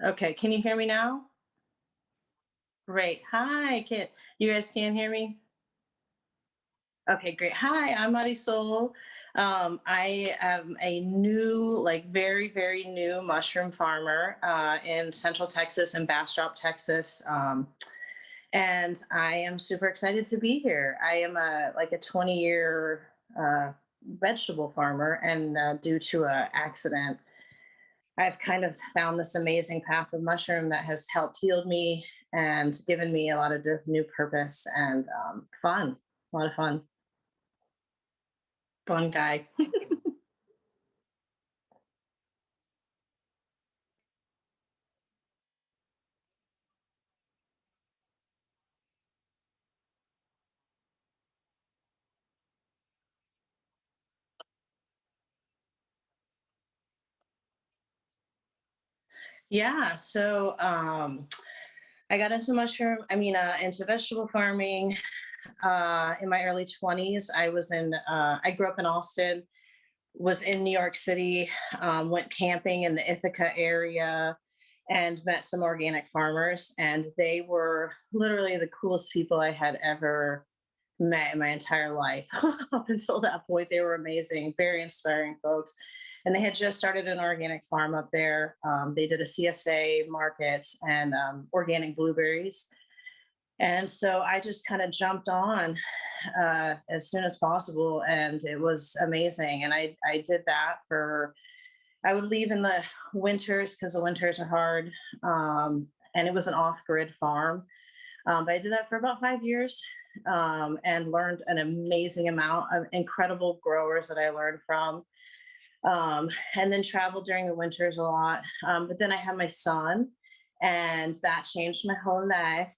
Okay, can you hear me now? Great. Hi, you guys can hear me? Okay, great. Hi, I'm Marysol. I am a new, like very new mushroom farmer in Central Texas and Bastrop, Texas. And I am super excited to be here. I am a 20-year vegetable farmer, and due to a accident, I've kind of found this amazing path of mushroom that has helped heal me and given me a lot of new purpose and fun. A lot of fun. Fun guy. Yeah. I got into into vegetable farming in my early 20s. I grew up in Austin, was in New York City, went camping in the Ithaca area, and met some organic farmers. And they were literally the coolest people I had ever met in my entire life. Up until that point, they were amazing, very inspiring folks. And they had just started an organic farm up there. They did a CSA markets and organic blueberries. And so I just kind of jumped on as soon as possible, and it was amazing. And I did that I would leave in the winters because the winters are hard. And it was an off grid farm. But I did that for about 5 years and learned an amazing amount of incredible growers that I learned from. And then traveled during the winters a lot. But then I had my son, and that changed my whole life.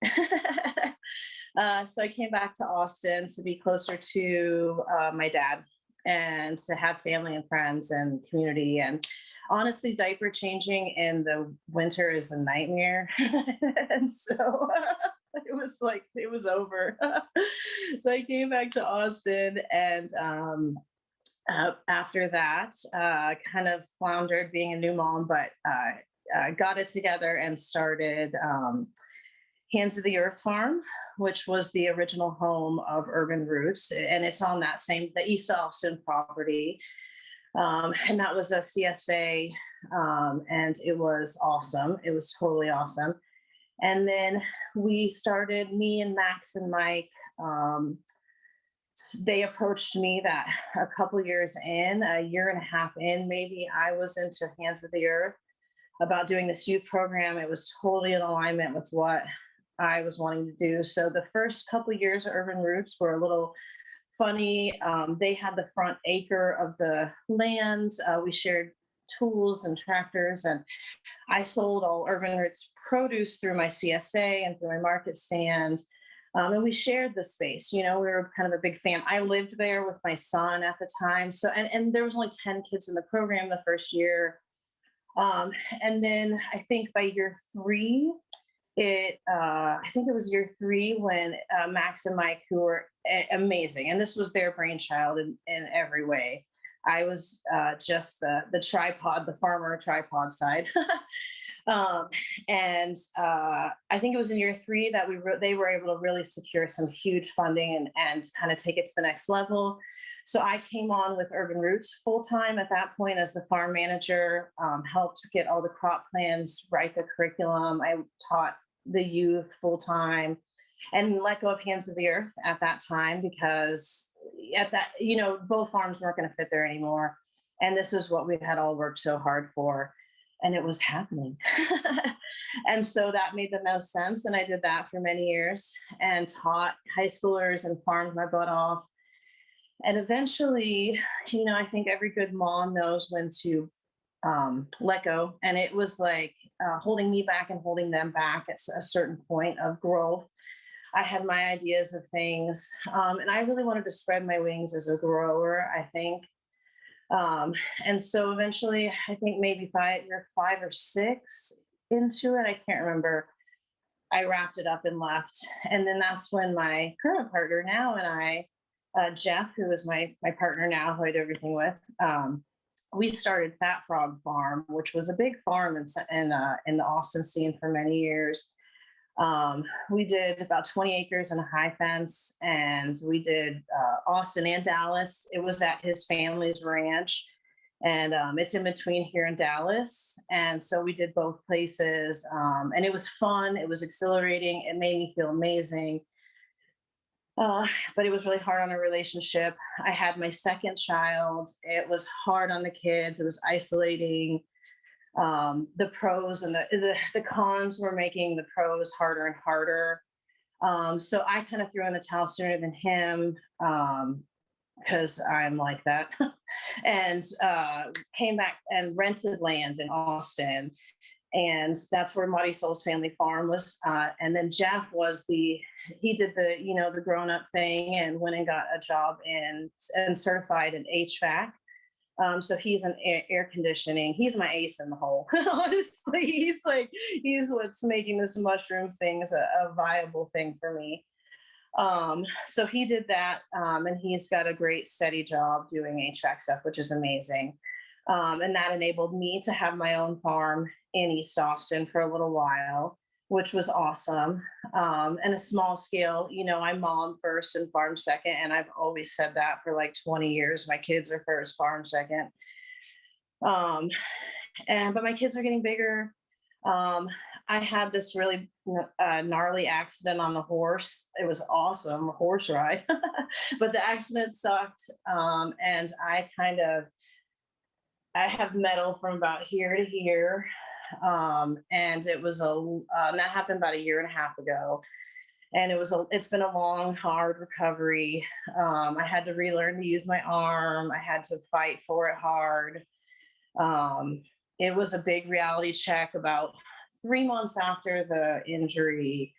So I came back to Austin to be closer to my dad and to have family and friends and community. And honestly, diaper changing in the winter is a nightmare. And so it was over. So I came back to Austin, and after that, kind of floundered being a new mom, but got it together and started Hands of the Earth Farm, which was the original home of Urban Roots. And it's on the East Austin property. And that was a CSA, and it was awesome. It was totally awesome. And then me and Max and Mike. They approached me that a couple years in, a year and a half in, maybe I was into Hands of the Earth about doing this youth program. It was totally in alignment with what I was wanting to do. So the first couple of years of Urban Roots were a little funny. They had the front acre of the land. We shared tools and tractors, and I sold all Urban Roots produce through my CSA and through my market stand. And we shared the space. We were kind of a big fan. I lived there with my son at the time. And there was only 10 kids in the program the first year. And then I think by year three, I think it was year three when Max and Mike, who were amazing, and this was their brainchild in every way. I was just the tripod, the farmer tripod side. um, and I think it was in year three that they were able to really secure some huge funding and kind of take it to the next level. So I came on with Urban Roots full time at that point as the farm manager, helped get all the crop plans, write the curriculum. I taught the youth full time and let go of Hands of the Earth at that time because both farms weren't going to fit there anymore. And this is what we had all worked so hard for. And it was happening. And so that made the most sense. And I did that for many years and taught high schoolers and farmed my butt off. And eventually, I think every good mom knows when to let go. And it was like holding me back and holding them back at a certain point of growth. I had my ideas of things, and I really wanted to spread my wings as a grower, I think. And so eventually, I think maybe year 5 or 6 into it, I can't remember, I wrapped it up and left. And then that's when my current partner now and I, Jeff, who is my partner now, who I do everything with, we started Fat Frog Farm, which was a big farm in the Austin scene for many years. We did about 20 acres and a high fence, and we did Austin and Dallas. It was at his family's ranch, and it's in between here and Dallas. And so we did both places, and it was fun. It was exhilarating. It made me feel amazing. But it was really hard on a relationship. I had my second child. It was hard on the kids. It was isolating. The pros and the cons were making the pros harder and harder. So I kind of threw in the towel sooner than him, because I'm like that, and came back and rented land in Austin. And that's where Marysol's family farm was. And then Jeff he did the grown up thing and went and got a job and certified in HVAC. So he's an air conditioning. He's my ace in the hole. Honestly, he's what's making this mushroom thing a viable thing for me. So he did that, and he's got a great steady job doing HVAC stuff, which is amazing. And that enabled me to have my own farm in East Austin for a little while, which was awesome. And a small scale, I'm mom first and farm second. And I've always said that for like 20 years. My kids are first, farm second. But my kids are getting bigger. I had this really gnarly accident on the horse. It was awesome, a horse ride, but the accident sucked. And I have metal from about here to here. And it was that happened about a year and a half ago. And it's been a long, hard recovery. I had to relearn to use my arm. I had to fight for it hard. It was a big reality check about 3 months after the injury.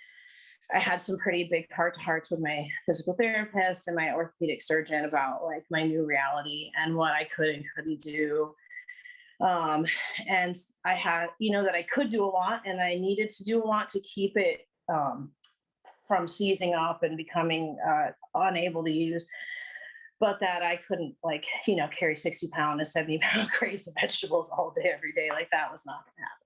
I had some pretty big heart-to-hearts with my physical therapist and my orthopedic surgeon about like my new reality and what I could and couldn't do. And I had, that I could do a lot and I needed to do a lot to keep it from seizing up and becoming unable to use, but that I couldn't carry 60-pound and 70-pound crates of vegetables all day, every day. Like that was not going to happen.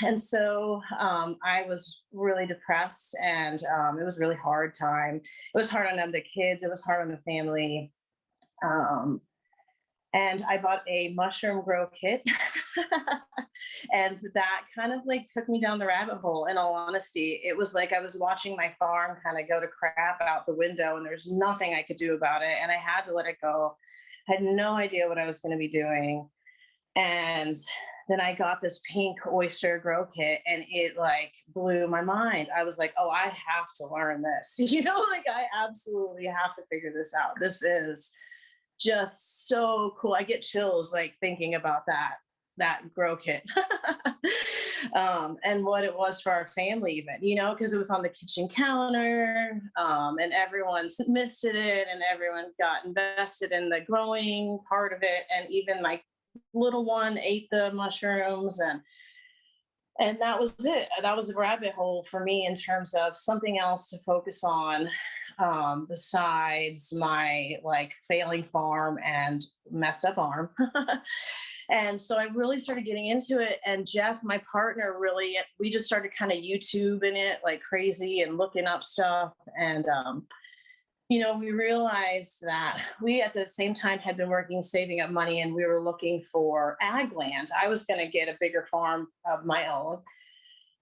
And so I was really depressed, and it was a really hard time. It was hard on the kids. It was hard on the family. And I bought a mushroom grow kit. And that kind of took me down the rabbit hole. In all honesty, it was like I was watching my farm kind of go to crap out the window, and there's nothing I could do about it. And I had to let it go. I had no idea what I was going to be doing. And then I got this pink Oyster grow kit, and it blew my mind. I was like, oh, I have to learn this. I absolutely have to figure this out. This is just so cool. I get chills thinking about that grow kit. And what it was for our family even, because it was on the kitchen counter, and everyone's misted it, and everyone got invested in the growing part of it. And even my little one ate the mushrooms, and that was it. That was a rabbit hole for me in terms of something else to focus on, besides my failing farm and messed up arm. And so I really started getting into it. And Jeff, my partner, we just started kind of YouTubing it like crazy and looking up stuff. And, we realized that we at the same time had been saving up money, and we were looking for ag land. I was going to get a bigger farm of my own,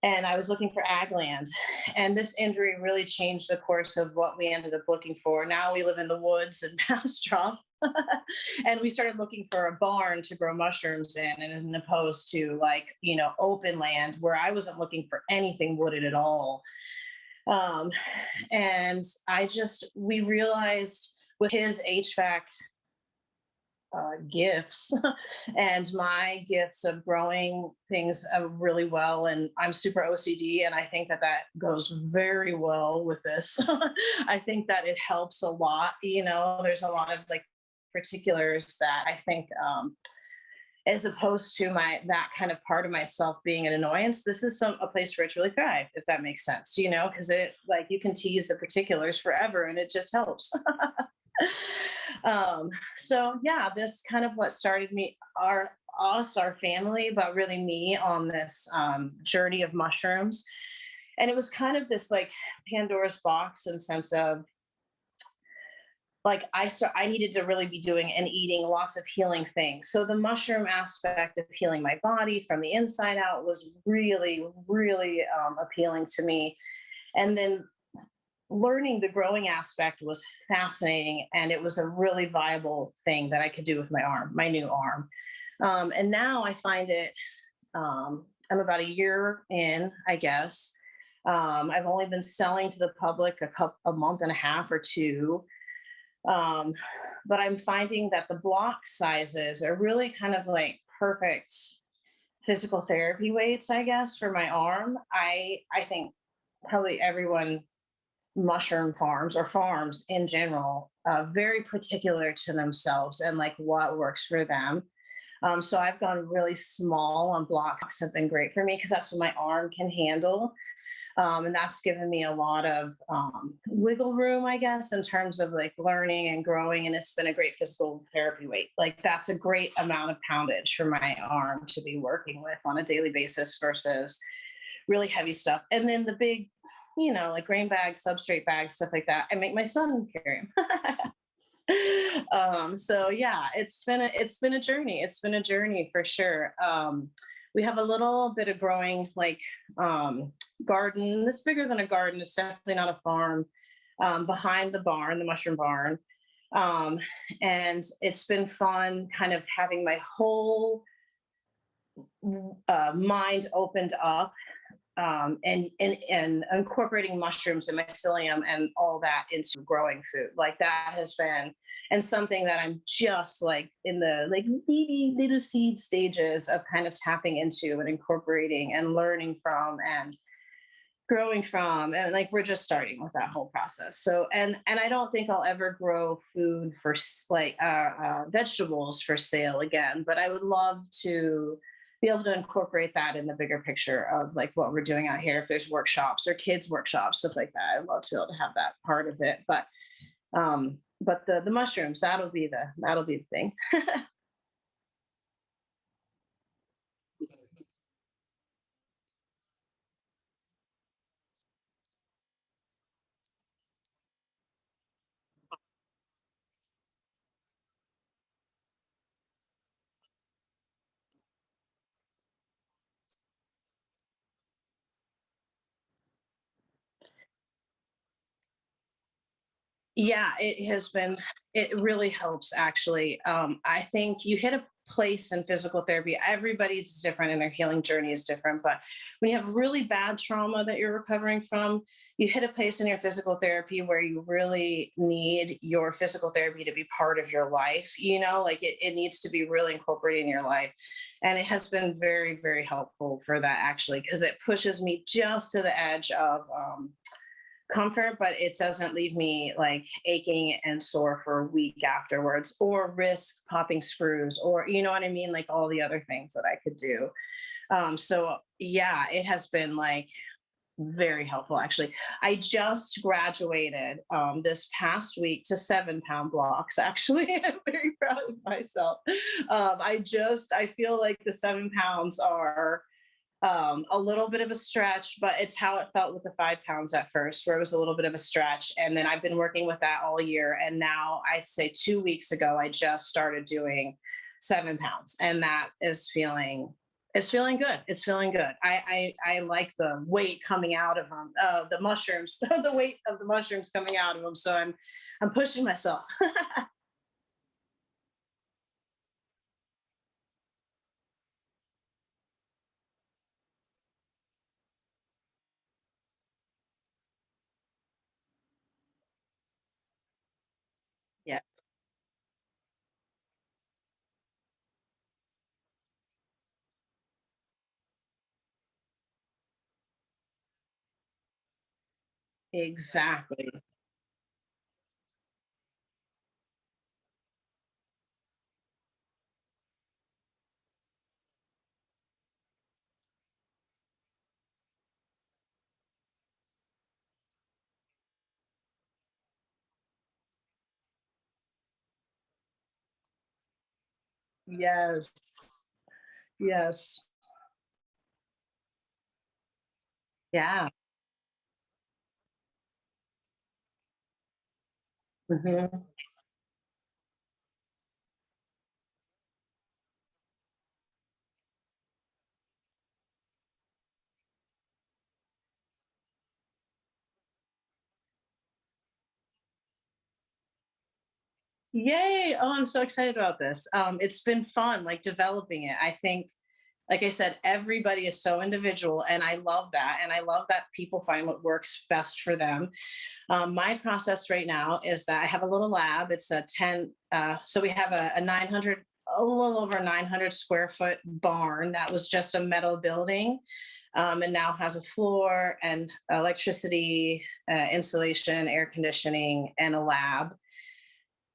and I was looking for ag land. And this injury really changed the course of what we ended up looking for. Now we live in the woods in Bastrop. And we started looking for a barn to grow mushrooms in, and as opposed to open land where I wasn't looking for anything wooded at all. And we realized with his HVAC gifts and my gifts of growing things really well, and I'm super OCD, and I think that goes very well with this. I think that it helps a lot. There's a lot of particulars that I think, as opposed to that kind of part of myself being an annoyance, this is a place where it's really thrive, if that makes sense, because it you can tease the particulars forever and it just helps. So yeah, this kind of what started me, our family, but really me on this journey of mushrooms. And it was kind of this like Pandora's box in sense of like I needed to really be doing and eating lots of healing things. So the mushroom aspect of healing my body from the inside out was really, really appealing to me. And then learning the growing aspect was fascinating, and it was a really viable thing that I could do with my arm, my new arm. And now I find it. I'm about a year in, I guess. I've only been selling to the public a month and a half or two. Um, but I'm finding that the block sizes are really kind of like perfect physical therapy weights, I guess, for my arm. I think probably everyone mushroom farms or farms in general very particular to themselves and like what works for them. So I've gone really small on blocks have been great for me because that's what my arm can handle. And that's given me a lot of wiggle room, I guess, in terms of like learning and growing. And it's been a great physical therapy weight. Like that's a great amount of poundage for my arm to be working with on a daily basis versus really heavy stuff. And then the big, like grain bags, substrate bags, stuff like that. I make my son carry them. So yeah, it's been a journey. It's been a journey for sure. We have a little bit of growing like garden. It's bigger than a garden. It's definitely not a farm. Behind the barn, the mushroom barn. Um, and it's been fun kind of having my whole mind opened up and incorporating mushrooms and mycelium and all that into growing food. Like that has been, and something that I'm just like in the like baby little seed stages of kind of tapping into and incorporating and learning from and growing from. And like we're just starting with that whole process. So and I don't think I'll ever grow food for like vegetables for sale again, but I would love to be able to incorporate that in the bigger picture of like what we're doing out here. If there's workshops or kids workshops, stuff like that, I'd love to be able to have that part of it. But the mushrooms, that'll be the thing. Yeah, it has been, it really helps actually. I think you hit a place in physical therapy. Everybody's different and their healing journey is different. But when you have really bad trauma that you're recovering from, you hit a place in your physical therapy where you really need your physical therapy to be part of your life. Like it needs to be really incorporated in your life. And it has been very, very helpful for that actually, because it pushes me just to the edge of, comfort, but it doesn't leave me like aching and sore for a week afterwards or risk popping screws or, you know what I mean? Like all the other things that I could do. So yeah, it has been like very helpful actually. I just graduated this past week to 7 pound blocks. Actually, I'm very proud of myself. I feel like the 7 pounds are a little bit of a stretch, but it's how it felt with the 5 pounds at first, where it was a little bit of a stretch. And then I've been working with that all year. And now I'd say 2 weeks ago, I just started doing 7 pounds. And that is it's feeling good. It's feeling good. I like the weight coming out of them, the mushrooms, the weight of the mushrooms coming out of them. So I'm pushing myself. Yeah, exactly. Yes. Yes. Yeah. Mhm. Yay. Oh, I'm so excited about this. It's been fun, like developing it. I think, like I said, everybody is so individual, and I love that. And I love that people find what works best for them. My process right now is that I have a little lab. It's a 10, so we have a 900, a little over 900 square foot barn that was just a metal building, and now has a floor and electricity, insulation, air conditioning, and a lab.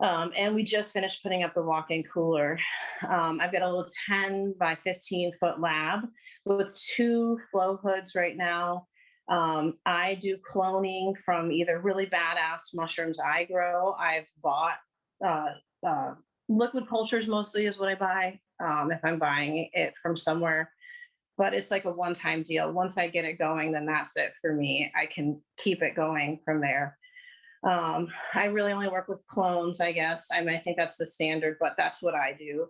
And we just finished putting up the walk-in cooler. I've got a little 10 by 15-foot lab with two flow hoods right now. I do cloning from either really badass mushrooms I grow. I've bought uh, uh, liquid cultures mostly is what I buy, if I'm buying it from somewhere. But it's like a one-time deal. Once I get it going, then that's it for me. I can keep it going from there. I really only work with clones, I guess. I mean, I think that's the standard, but that's what I do.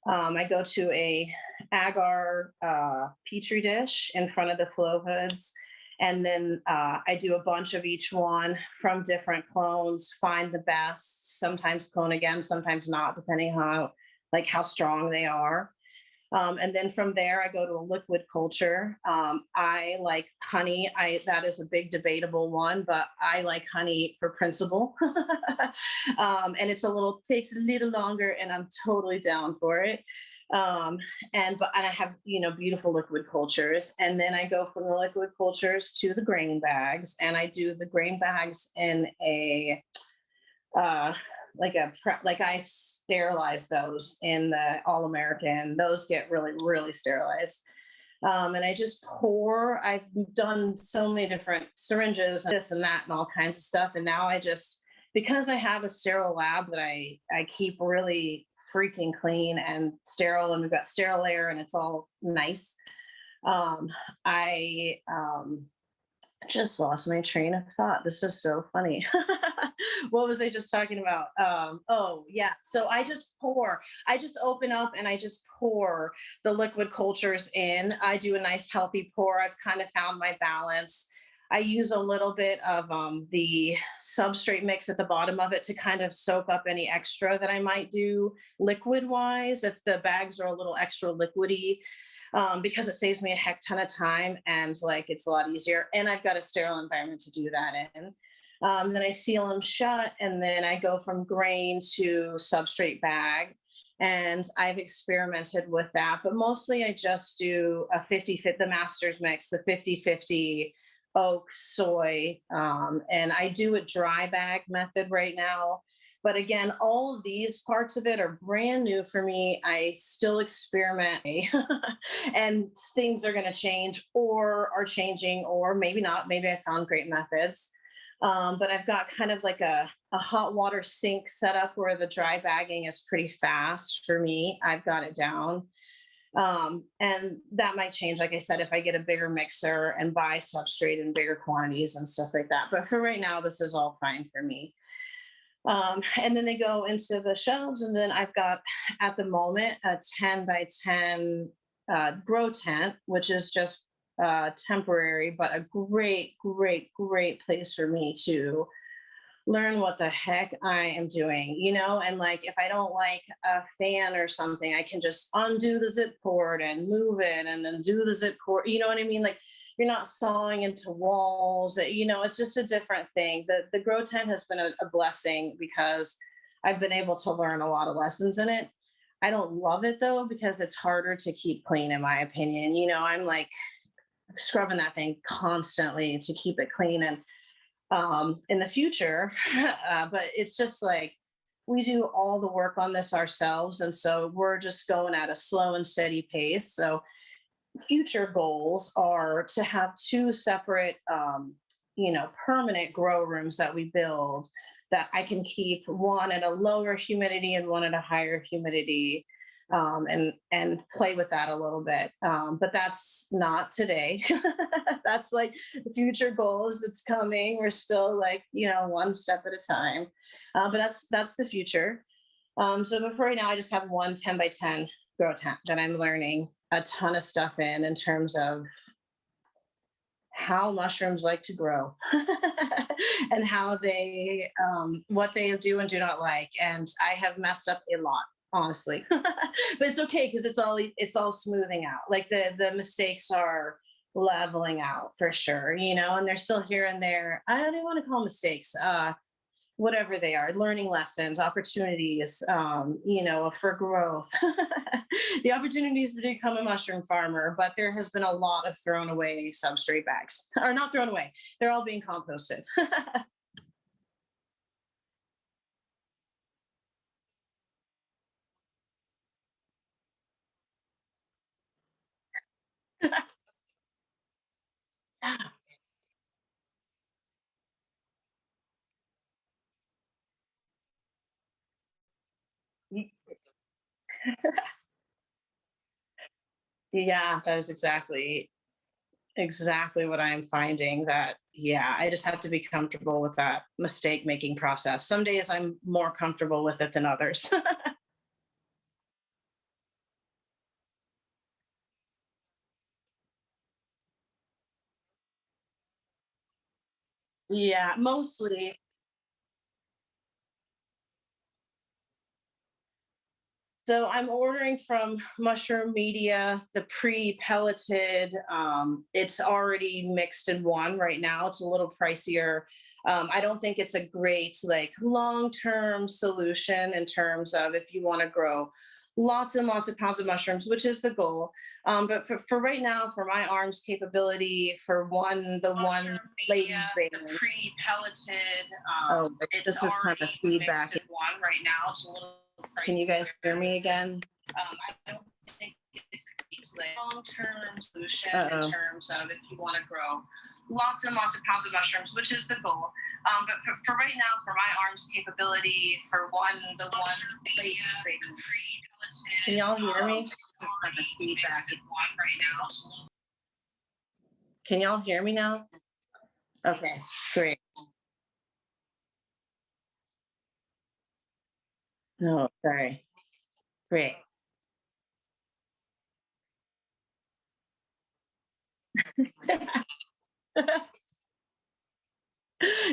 I go to a agar petri dish in front of the flow hoods, and then I do a bunch of each one from different clones, find the best, sometimes clone again, sometimes not, depending how like how strong they are. And then from there, I go to a liquid culture. I like honey. I that is a big debatable one, but I like honey for principle. And it's a little takes a little longer, and I'm totally down for it. And I have beautiful liquid cultures, and then I go from the liquid cultures to the grain bags, and I do the grain bags in a uh like I sterilize those in the All American. Those get really really sterilized. And I just pour. I've done so many different syringes, this and that, and all kinds of stuff. And now I just, because I have a sterile lab that I keep really freaking clean and sterile, and we've got sterile air, and it's all nice. Um, I just lost my train of thought. This is so funny. What was I just talking about? Oh, yeah. So I just open up and I just pour the liquid cultures in. I do a nice healthy pour. I've kind of found my balance. I use a little bit of the substrate mix at the bottom of it to kind of soak up any extra that I might do liquid wise if the bags are a little extra liquidy, because it saves me a heck ton of time, and like it's a lot easier. And I've got a sterile environment to do that in. Then I seal them shut, and then I go from grain to substrate bag. And I've experimented with that, but mostly I just do a 50 fit the master's mix, the 50-50 oak soy. And I do a dry bag method right now. But again, all of these parts of it are brand new for me. I still experiment, and things are going to change or are changing, or maybe not. Maybe I found great methods. But I've got kind of like a hot water sink set up where the dry bagging is pretty fast for me. I've got it down. And that might change, like I said, if I get a bigger mixer and buy substrate in bigger quantities and stuff like that. But for right now, this is all fine for me. And then they go into the shelves, and then I've got at the moment a 10 by 10 grow tent, which is just temporary, but a great, great, great place for me to learn what the heck I am doing, and like if I don't like a fan or something, I can just undo the zip cord and move it and then do the zip cord. You know what I mean? Like you're not sawing into walls. It's just a different thing. The grow tent has been a blessing because I've been able to learn a lot of lessons in it. I don't love it though, because it's harder to keep clean, in my opinion. I'm like scrubbing that thing constantly to keep it clean, and in the future. But it's just like we do all the work on this ourselves. And so we're just going at a slow and steady pace. So future goals are to have two separate, permanent grow rooms that we build, that I can keep one at a lower humidity and one at a higher humidity. and play with that a little bit. But that's not today. That's like the future goals that's coming. We're still like, one step at a time. But that's the future. But for right now, I just have one 10 by 10 grow tent that I'm learning a ton of stuff in terms of how mushrooms like to grow and how they what they do and do not like. And I have messed up a lot, honestly. But it's okay because it's all smoothing out. Like the mistakes are leveling out for sure, and they're still here and there. I don't even want to call mistakes. Whatever they are, learning lessons, opportunities, for growth, the opportunities to become a mushroom farmer. But there has been a lot of thrown away substrate bags, or not thrown away. They're all being composted. Yeah, that is exactly what I'm finding. That, yeah, I just have to be comfortable with that mistake making process. Some days I'm more comfortable with it than others. Yeah, mostly. So I'm ordering from Mushroom Media, the pre-pelleted. It's already mixed in one right now. It's a little pricier. I don't think it's a great like long-term solution in terms of if you want to grow lots and lots of pounds of mushrooms, which is the goal. But for right now, for my arms capability, for the one lady thing, pre-pelleted. Oh, this is kind of feedback. One right now. It's a little. Can you guys hear me again? I don't think it's a long-term solution in terms of if you want to grow lots and lots of pounds of mushrooms, which is the goal. But for right now, for my arms capability, for the one plate thing. Can y'all hear me? This is kind of feedback. One right now. Can y'all hear me now? Okay, great. No, sorry. Great.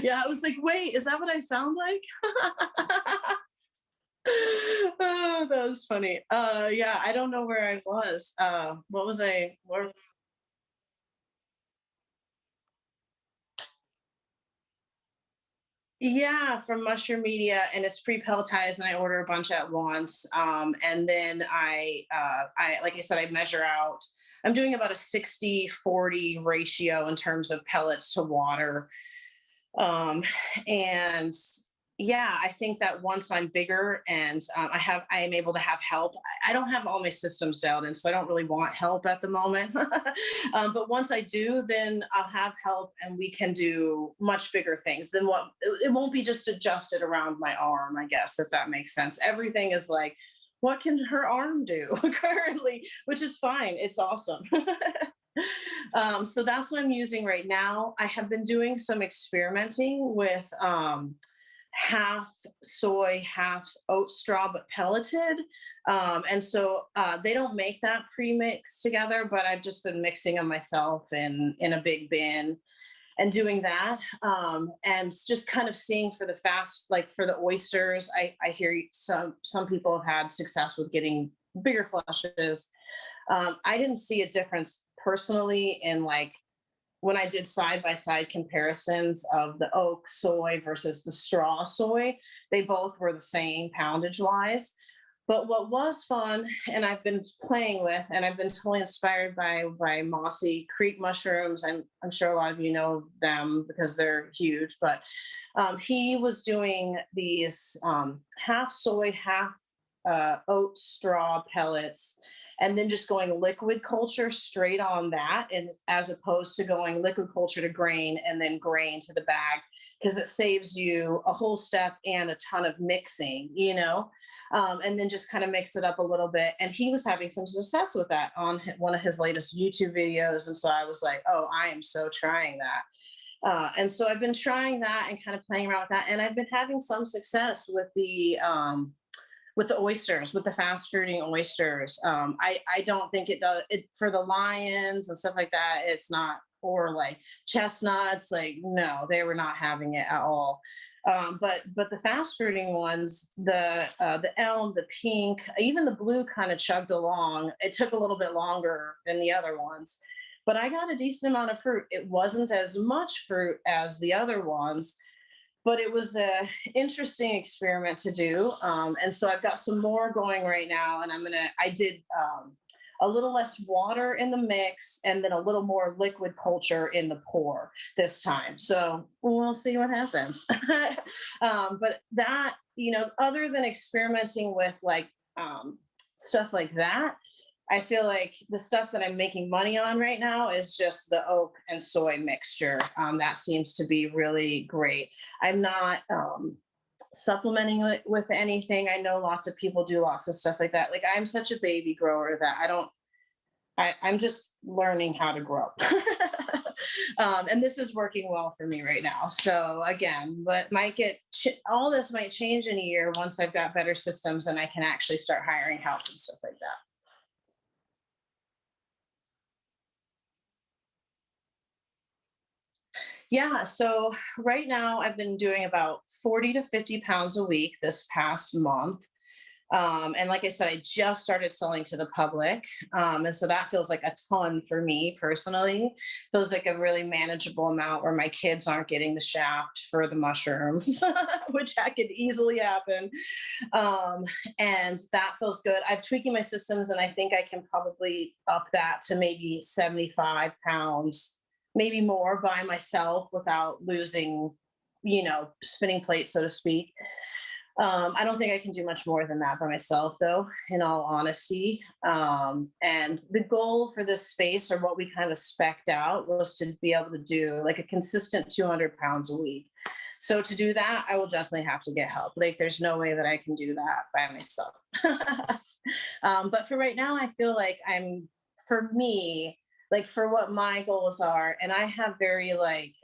Yeah, I was like, wait, is that what I sound like? Oh, that was funny. Yeah, I don't know where I was. What was I? Yeah, from Mushroom Media, and it's pre-pelletized, and I order a bunch at once. And then I like I said, I measure out. I'm doing about a 60-40 ratio in terms of pellets to water. Um, and yeah, I think that once I'm bigger and I am able to have help. I don't have all my systems dialed in, so I don't really want help at the moment. But once I do, then I'll have help, and we can do much bigger things than what it won't be just adjusted around my arm, I guess, if that makes sense. Everything is like, what can her arm do currently, which is fine. It's awesome. So that's what I'm using right now. I have been doing some experimenting with half soy, half oat straw, but pelleted. And so they don't make that pre-mix together, but I've just been mixing them myself in a big bin and doing that. And just kind of seeing for the fast, like for the oysters, I hear some people have had success with getting bigger flushes. I didn't see a difference personally in like when I did side by side comparisons of the oak soy versus the straw soy. They both were the same poundage wise. But what was fun, and I've been playing with, and I've been totally inspired by Mossy Creek mushrooms. I'm sure a lot of you know them because they're huge. But he was doing these half soy, half oat straw pellets, and then just going liquid culture straight on that, and as opposed to going liquid culture to grain and then grain to the bag, because it saves you a whole step and a ton of mixing, and then just kind of mix it up a little bit. And he was having some success with that on one of his latest YouTube videos. And so I was like, oh, I am so trying that. And so I've been trying that and kind of playing around with that. And I've been having some success with the oysters, with the fast fruiting oysters. I don't think it does it for the lions and stuff like that. It's not, or like chestnuts, like no, they were not having it at all. But the fast fruiting ones, the elm, the pink, even the blue kind of chugged along. It took a little bit longer than the other ones, but I got a decent amount of fruit. It wasn't as much fruit as the other ones, but it was a interesting experiment to do. And so I've got some more going right now, and I did a little less water in the mix and then a little more liquid culture in the pour this time. So we'll see what happens. But that, other than experimenting with like stuff like that, I feel like the stuff that I'm making money on right now is just the oat and soy mixture. That seems to be really great. I'm not supplementing it with anything. I know lots of people do lots of stuff like that. Like I'm such a baby grower that I'm just learning how to grow. And this is working well for me right now. So again, but all this might change in a year once I've got better systems and I can actually start hiring help and stuff like that. Yeah, so right now I've been doing about 40 to 50 pounds a week this past month. And like I said, I just started selling to the public. And so that feels like a ton for me personally. Feels like a really manageable amount where my kids aren't getting the shaft for the mushrooms, which that could easily happen. Um, and that feels good. I'm tweaking my systems, and I think I can probably up that to maybe 75 pounds, maybe more by myself without losing, spinning plate, so to speak. I don't think I can do much more than that by myself, though, in all honesty. And the goal for this space, or what we kind of specked out, was to be able to do like a consistent 200 pounds a week. So to do that, I will definitely have to get help. Like, there's no way that I can do that by myself. But for right now, I feel like for me, like for what my goals are, and I have very like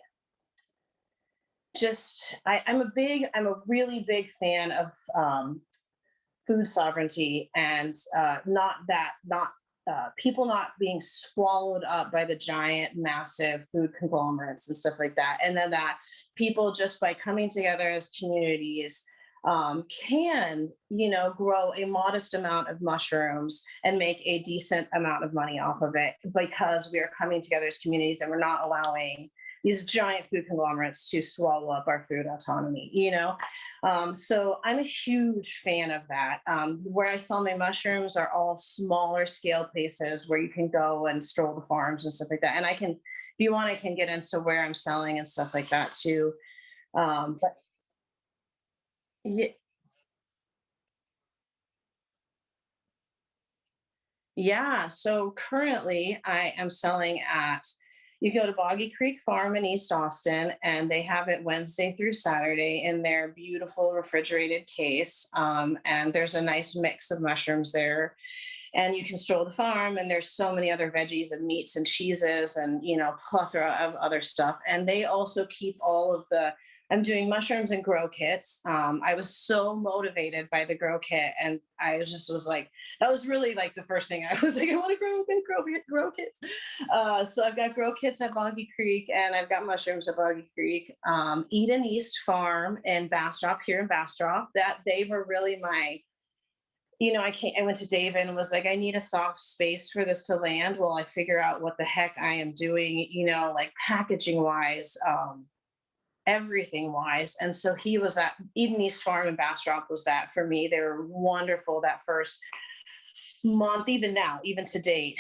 I'm a really big fan of food sovereignty, and not people not being swallowed up by the giant massive food conglomerates and stuff like that, and then that people, just by coming together as communities, can grow a modest amount of mushrooms and make a decent amount of money off of it, because we are coming together as communities and we're not allowing these giant food conglomerates to swallow up our food autonomy. So I'm a huge fan of that. Where I sell my mushrooms are all smaller scale places where you can go and stroll the farms and stuff like that. And if you want, I can get into where I'm selling and stuff like that too. But yeah, yeah. So currently I am selling you go to Boggy Creek Farm in East Austin, and they have it Wednesday through Saturday in their beautiful refrigerated case. And there's a nice mix of mushrooms there. And you can stroll the farm, and there's so many other veggies and meats and cheeses and, plethora of other stuff. And they also keep I'm doing mushrooms and grow kits. I was so motivated by the grow kit, and I just was like, that was really like the first thing I was like, I want to grow kits. So I've got grow kits at Boggy Creek, and I've got mushrooms at Boggy Creek. Eden East Farm in Bastrop, here in Bastrop, that they were really I went to David and was like, I need a soft space for this to land while I figure out what the heck I am doing, like packaging wise, everything wise. And so he was at Eden East Farm in Bastrop was that for me. They were wonderful that first month, even now, even to date,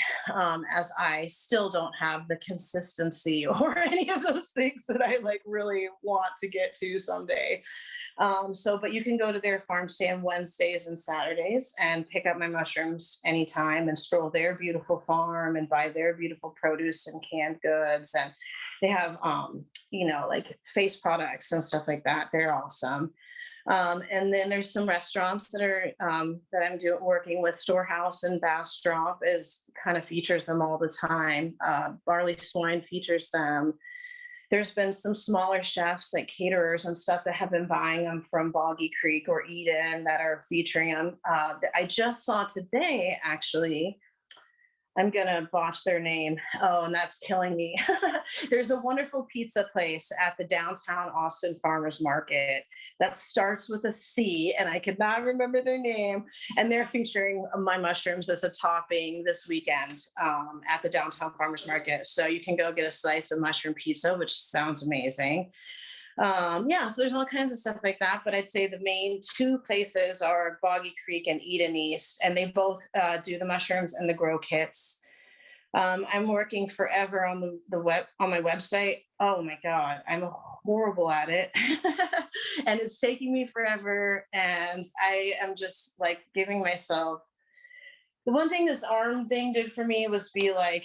as I still don't have the consistency or any of those things that I like really want to get to someday. But you can go to their farm stand Wednesdays and Saturdays and pick up my mushrooms anytime and stroll their beautiful farm and buy their beautiful produce and canned goods. And they have, like face products and stuff like that. They're awesome. And then there's some restaurants that are that I'm working with. Storehouse and Bastrop is kind of features them all the time. Barley Swine features them. There's been some smaller chefs like caterers and stuff that have been buying them from Boggy Creek or Eden that are featuring them. I just saw today, actually, I'm going to botch their name. Oh, and that's killing me. There's a wonderful pizza place at the downtown Austin Farmers Market that starts with a C, and I could not remember their name. And they're featuring my mushrooms as a topping this weekend at the downtown Farmers Market. So you can go get a slice of mushroom pizza, which sounds amazing. So there's all kinds of stuff like that. But I'd say the main two places are Boggy Creek and Eden East, and they both do the mushrooms and the grow kits. I'm working forever on the web on my website. Oh my God, I'm horrible at it. And it's taking me forever. And I am just like giving myself the one thing this arm thing did for me was be like,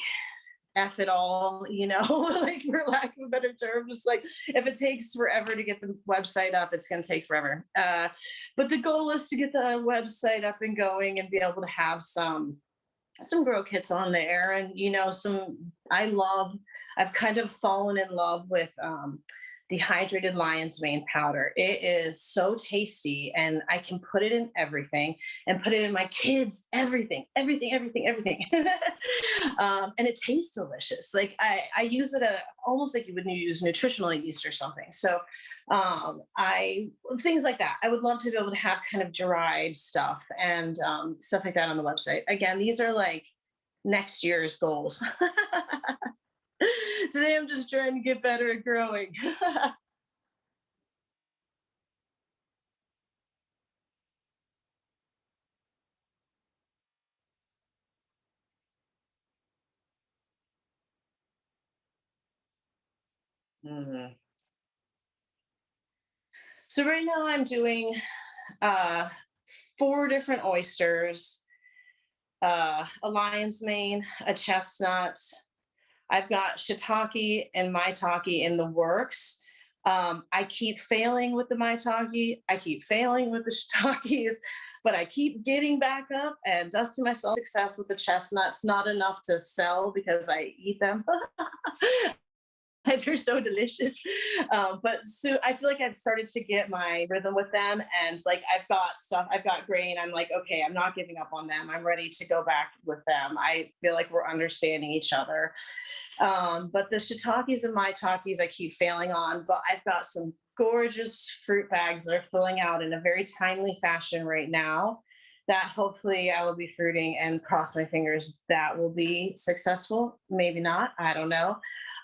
F it all, like for lack of a better term, just like if it takes forever to get the website up, it's going to take forever. But the goal is to get the website up and going and be able to have some grow kits on there. And, I've kind of fallen in love with dehydrated lion's mane powder. It is so tasty, and I can put it in everything and put it in my kids, everything. And it tastes delicious. Like I use it almost like you would use nutritional yeast or something. So things like that. I would love to be able to have kind of dried stuff and stuff like that on the website. Again, these are like next year's goals. Today, I'm just trying to get better at growing. Mhm. So right now I'm doing uh, 4 different oysters, a lion's mane, a chestnut. I've got shiitake and maitake in the works. I keep failing with the maitake. I keep failing with the shiitakes, but I keep getting back up and dusting myself success with the chestnuts. Not enough to sell because I eat them. They're so delicious. But so I feel like I've started to get my rhythm with them. And like I've got grain. I'm like, okay, I'm not giving up on them. I'm ready to go back with them. I feel like we're understanding each other. But the shiitakes and maitakes I keep failing on, but I've got some gorgeous fruit bags that are filling out in a very timely fashion right now that hopefully I will be fruiting, and cross my fingers that will be successful. Maybe not. I don't know.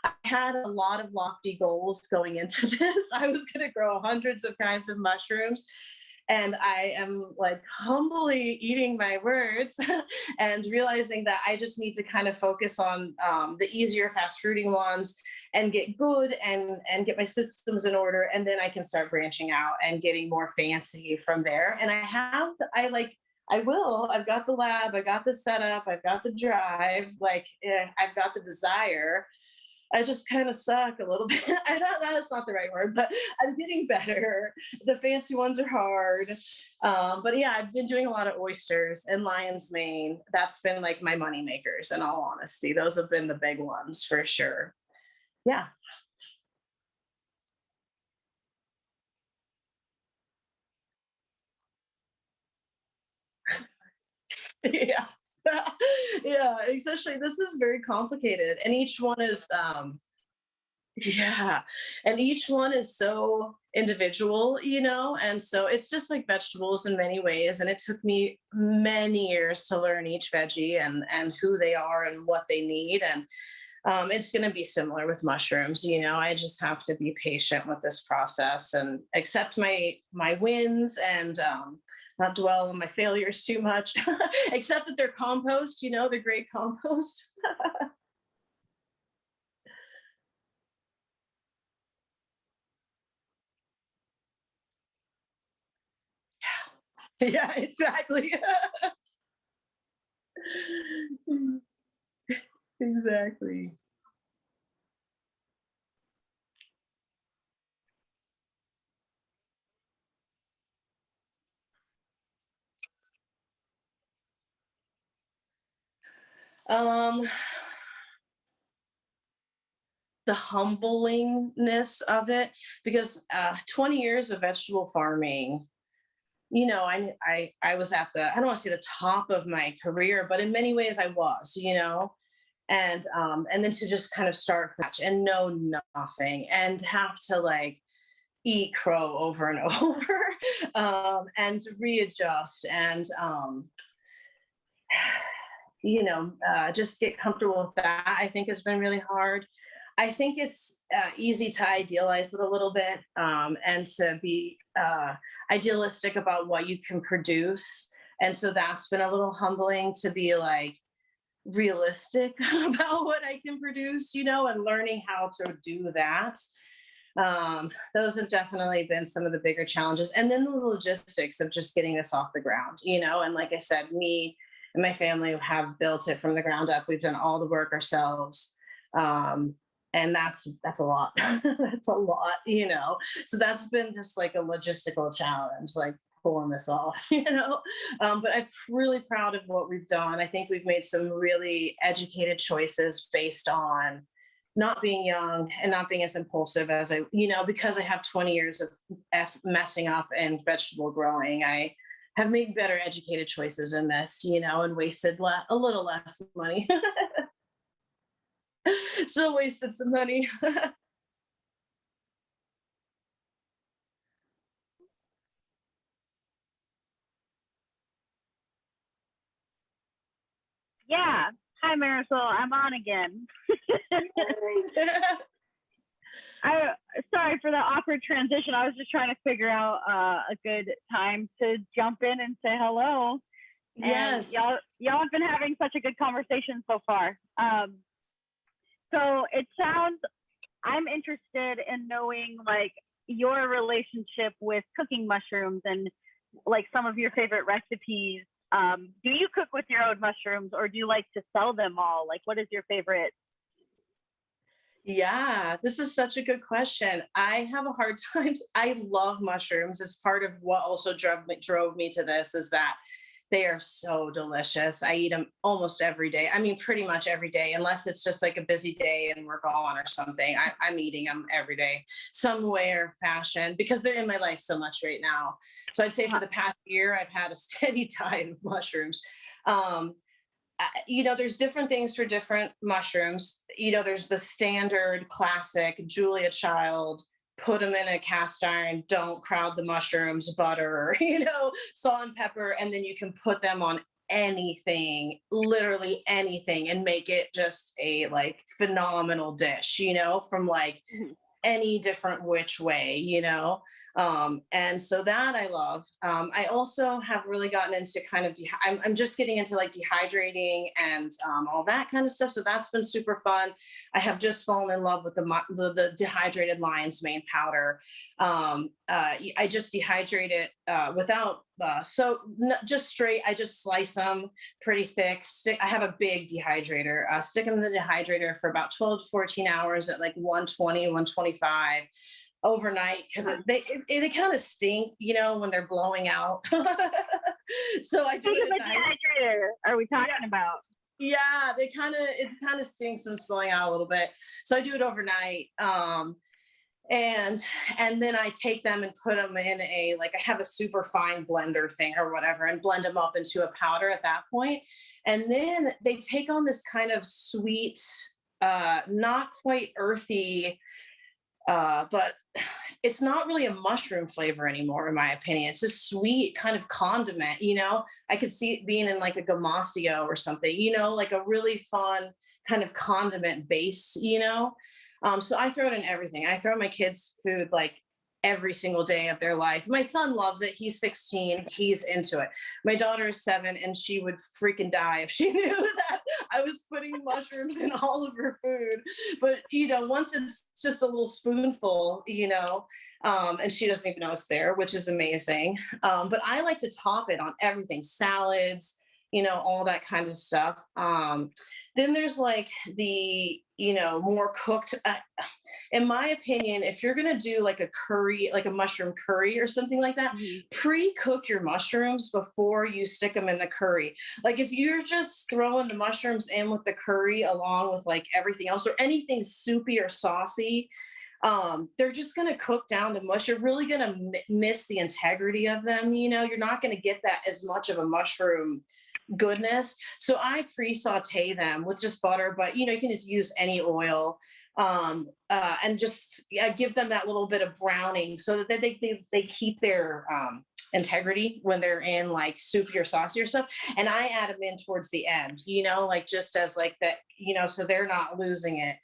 I had a lot of lofty goals going into this. I was going to grow hundreds of kinds of mushrooms. And I am like humbly eating my words and realizing that I just need to kind of focus on the easier, fast fruiting ones and get good and get my systems in order. And then I can start branching out and getting more fancy from there. And I've got the lab, I got the setup, I've got the drive, I've got the desire. I just kind of suck a little bit. I know that's not the right word, but I'm getting better. The fancy ones are hard. But yeah, I've been doing a lot of oysters and lion's mane. That's been like my money makers, in all honesty. Those have been the big ones for sure. Yeah. Yeah. Yeah, especially this is very complicated, and each one is yeah, and each one is so individual, and so it's just like vegetables in many ways. And it took me many years to learn each veggie and who they are and what they need. And it's going to be similar with mushrooms. I just have to be patient with this process and accept my wins and not dwell on my failures too much, except that they're compost, they're great compost. Yeah, exactly. Exactly. Um, the humblingness of it, because 20 years of vegetable farming, I was at I don't want to say the top of my career, but in many ways I was, and then to just kind of start from scratch and know nothing and have to like eat crow over and over, and readjust and just get comfortable with that, I think has been really hard. I think it's easy to idealize it a little bit, and to be idealistic about what you can produce. And so that's been a little humbling to be like realistic about what I can produce, and learning how to do that. Those have definitely been some of the bigger challenges. And then the logistics of just getting this off the ground, and like I said, me and my family have built it from the ground up. We've done all the work ourselves. And that's a lot. That's a lot, So that's been just like a logistical challenge, like pulling this off, But I'm really proud of what we've done. I think we've made some really educated choices based on not being young and not being as impulsive as because I have 20 years of messing up and vegetable growing. I have made better educated choices in this, and wasted a little less money. Still wasted some money. Yeah. Hi, Marisol. I'm on again. I sorry for the awkward transition. I was just trying to figure out a good time to jump in and say hello. And Yes. y'all have been having such a good conversation so far. So it sounds, I'm interested in knowing like your relationship with cooking mushrooms and like some of your favorite recipes. Do you cook with your own mushrooms or do you like to sell them all? Like, what is your favorite? Yeah, this is such a good question. I have a hard time. I love mushrooms. It's part of what also drove me to this, is that they are so delicious. I eat them almost every day. I mean, pretty much every day, unless it's just like a busy day and we're gone or something. I'm eating them every day, some way or fashion, because they're in my life so much right now. So I'd say for the past year, I've had a steady diet of mushrooms. There's different things for different mushrooms. There's the standard classic Julia Child, put them in a cast iron, don't crowd the mushrooms, butter, salt and pepper, and then you can put them on anything, literally anything, and make it just a like phenomenal dish, from like any different which way, and so that I love. I also have really gotten into kind of I'm just getting into like dehydrating and all that kind of stuff, so that's been super fun. I have just fallen in love with the dehydrated lion's mane powder. I just dehydrate it without just straight. I just slice them pretty thick. I have a big dehydrator. Stick them in the dehydrator for about 12 to 14 hours at like 120, 125 overnight, because they kind of stink, when they're blowing out. So I do it at night. Dehydrator are we talking about? Yeah, it kind of stinks when it's blowing out a little bit. So I do it overnight. And then I take them and put them in I have a super fine blender thing or whatever, and blend them up into a powder at that point. And then they take on this kind of sweet, not quite earthy, but it's not really a mushroom flavor anymore, in my opinion. It's a sweet kind of condiment, I could see it being in like a gamasio or something, like a really fun kind of condiment base, So I throw it in everything. I throw my kids' food like every single day of their life. My son loves it. He's 16. He's into it. My daughter is 7, and she would freaking die if she knew that I was putting mushrooms in all of her food. But, once it's just a little spoonful, and she doesn't even know it's there, which is amazing. But I like to top it on everything, salads, all that kind of stuff. Then there's like the, more cooked, in my opinion, if you're going to do like a curry, like a mushroom curry or something like that, pre-cook your mushrooms before you stick them in the curry. Like if you're just throwing the mushrooms in with the curry along with like everything else or anything soupy or saucy, they're just going to cook down to mush. You're really going to miss the integrity of them. You're not going to get that as much of a mushroom goodness. So I pre-saute them with just butter, but you can just use any oil, and just give them that little bit of browning so that they keep their integrity when they're in like soupy or saucy or stuff. And I add them in towards the end, like just as like that, so they're not losing it.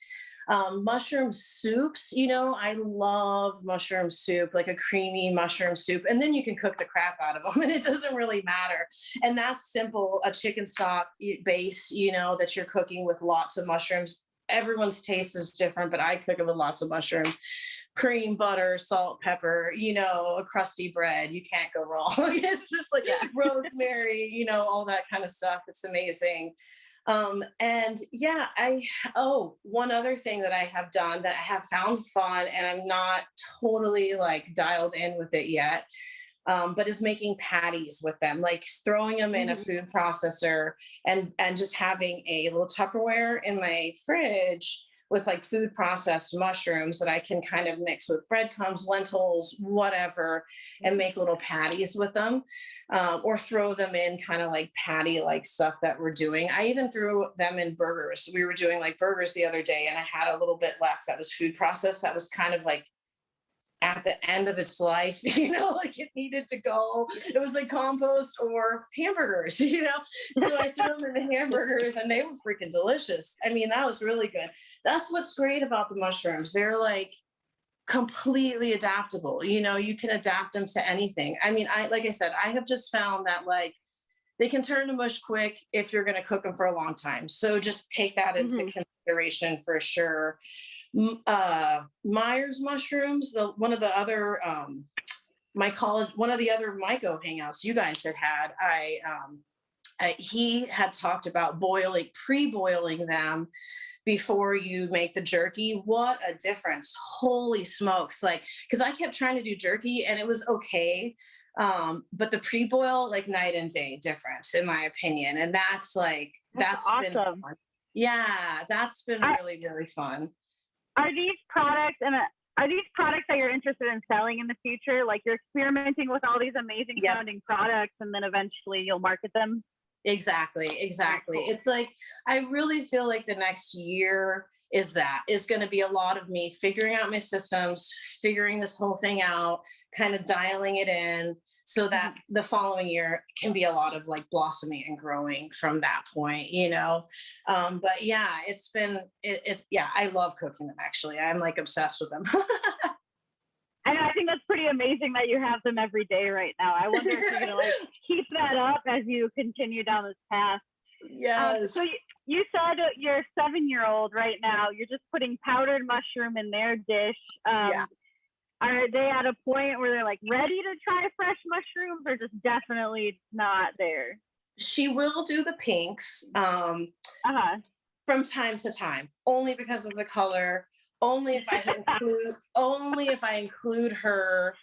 Mushroom soups, I love mushroom soup, like a creamy mushroom soup, and then you can cook the crap out of them and it doesn't really matter. And that's simple, a chicken stock base, that you're cooking with lots of mushrooms. Everyone's taste is different, but I cook it with lots of mushrooms, cream, butter, salt, pepper, a crusty bread. You can't go wrong. It's just like rosemary, all that kind of stuff. It's amazing. And yeah, one other thing that I have done that I have found fun, and I'm not totally like dialed in with it yet, but is making patties with them, like throwing them in a food processor and just having a little Tupperware in my fridge with like food processed mushrooms that I can kind of mix with breadcrumbs, lentils, whatever, and make little patties with them, or throw them in kind of like patty like stuff that we're doing. I even threw them in burgers. We were doing like burgers the other day, and I had a little bit left that was food processed that was kind of like at the end of its life, like it needed to go. It was like compost or hamburgers, so I threw them in the hamburgers and they were freaking delicious. I mean, that was really good. That's what's great about the mushrooms. They're like completely adaptable. You can adapt them to anything. I mean, like I said, I have just found that like they can turn to mush quick if you're going to cook them for a long time. So just take that into consideration for sure. Myers mushrooms, one of the other Myco hangouts you guys had, he had talked about pre-boiling them before you make the jerky. What a difference. Holy smokes. Like, because I kept trying to do jerky and it was okay. But the pre-boil, like night and day difference, in my opinion. And that's awesome. been fun. Yeah, that's been really, really fun. Are these products that you're interested in selling in the future? Like you're experimenting with all these amazing sounding products and then eventually you'll market them? Exactly. Cool. It's like, I really feel like the next year is going to be a lot of me figuring out my systems, figuring this whole thing out, kind of dialing it in so that the following year can be a lot of like blossoming and growing from that point, but yeah, I love cooking them. Actually, I'm like obsessed with them. And I think that's pretty amazing that you have them every day right now. I wonder if you're gonna like keep that up as you continue down this path. Yes. So you said your 7-year-old right now, you're just putting powdered mushroom in their dish. Are they at a point where they're like ready to try fresh mushrooms, or just definitely not there? She will do the pinks from time to time, only because of the color. Only if I include her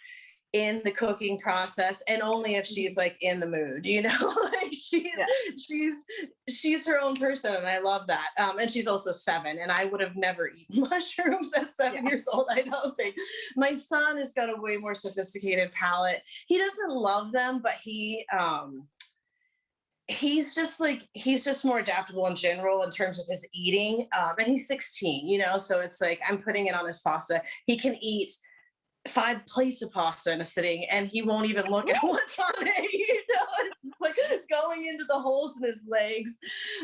in the cooking process, and only if she's like in the mood, like she's her own person, and I love that. And she's also 7, and I would have never eaten mushrooms at 7 years old. I don't think. My son has got a way more sophisticated palate. He doesn't love them, but he's just more adaptable in general in terms of his eating. And he's 16, so it's like I'm putting it on his pasta. He can eat 5 plates of pasta in a sitting and he won't even look at what's on it. It's just like going into the holes in his legs.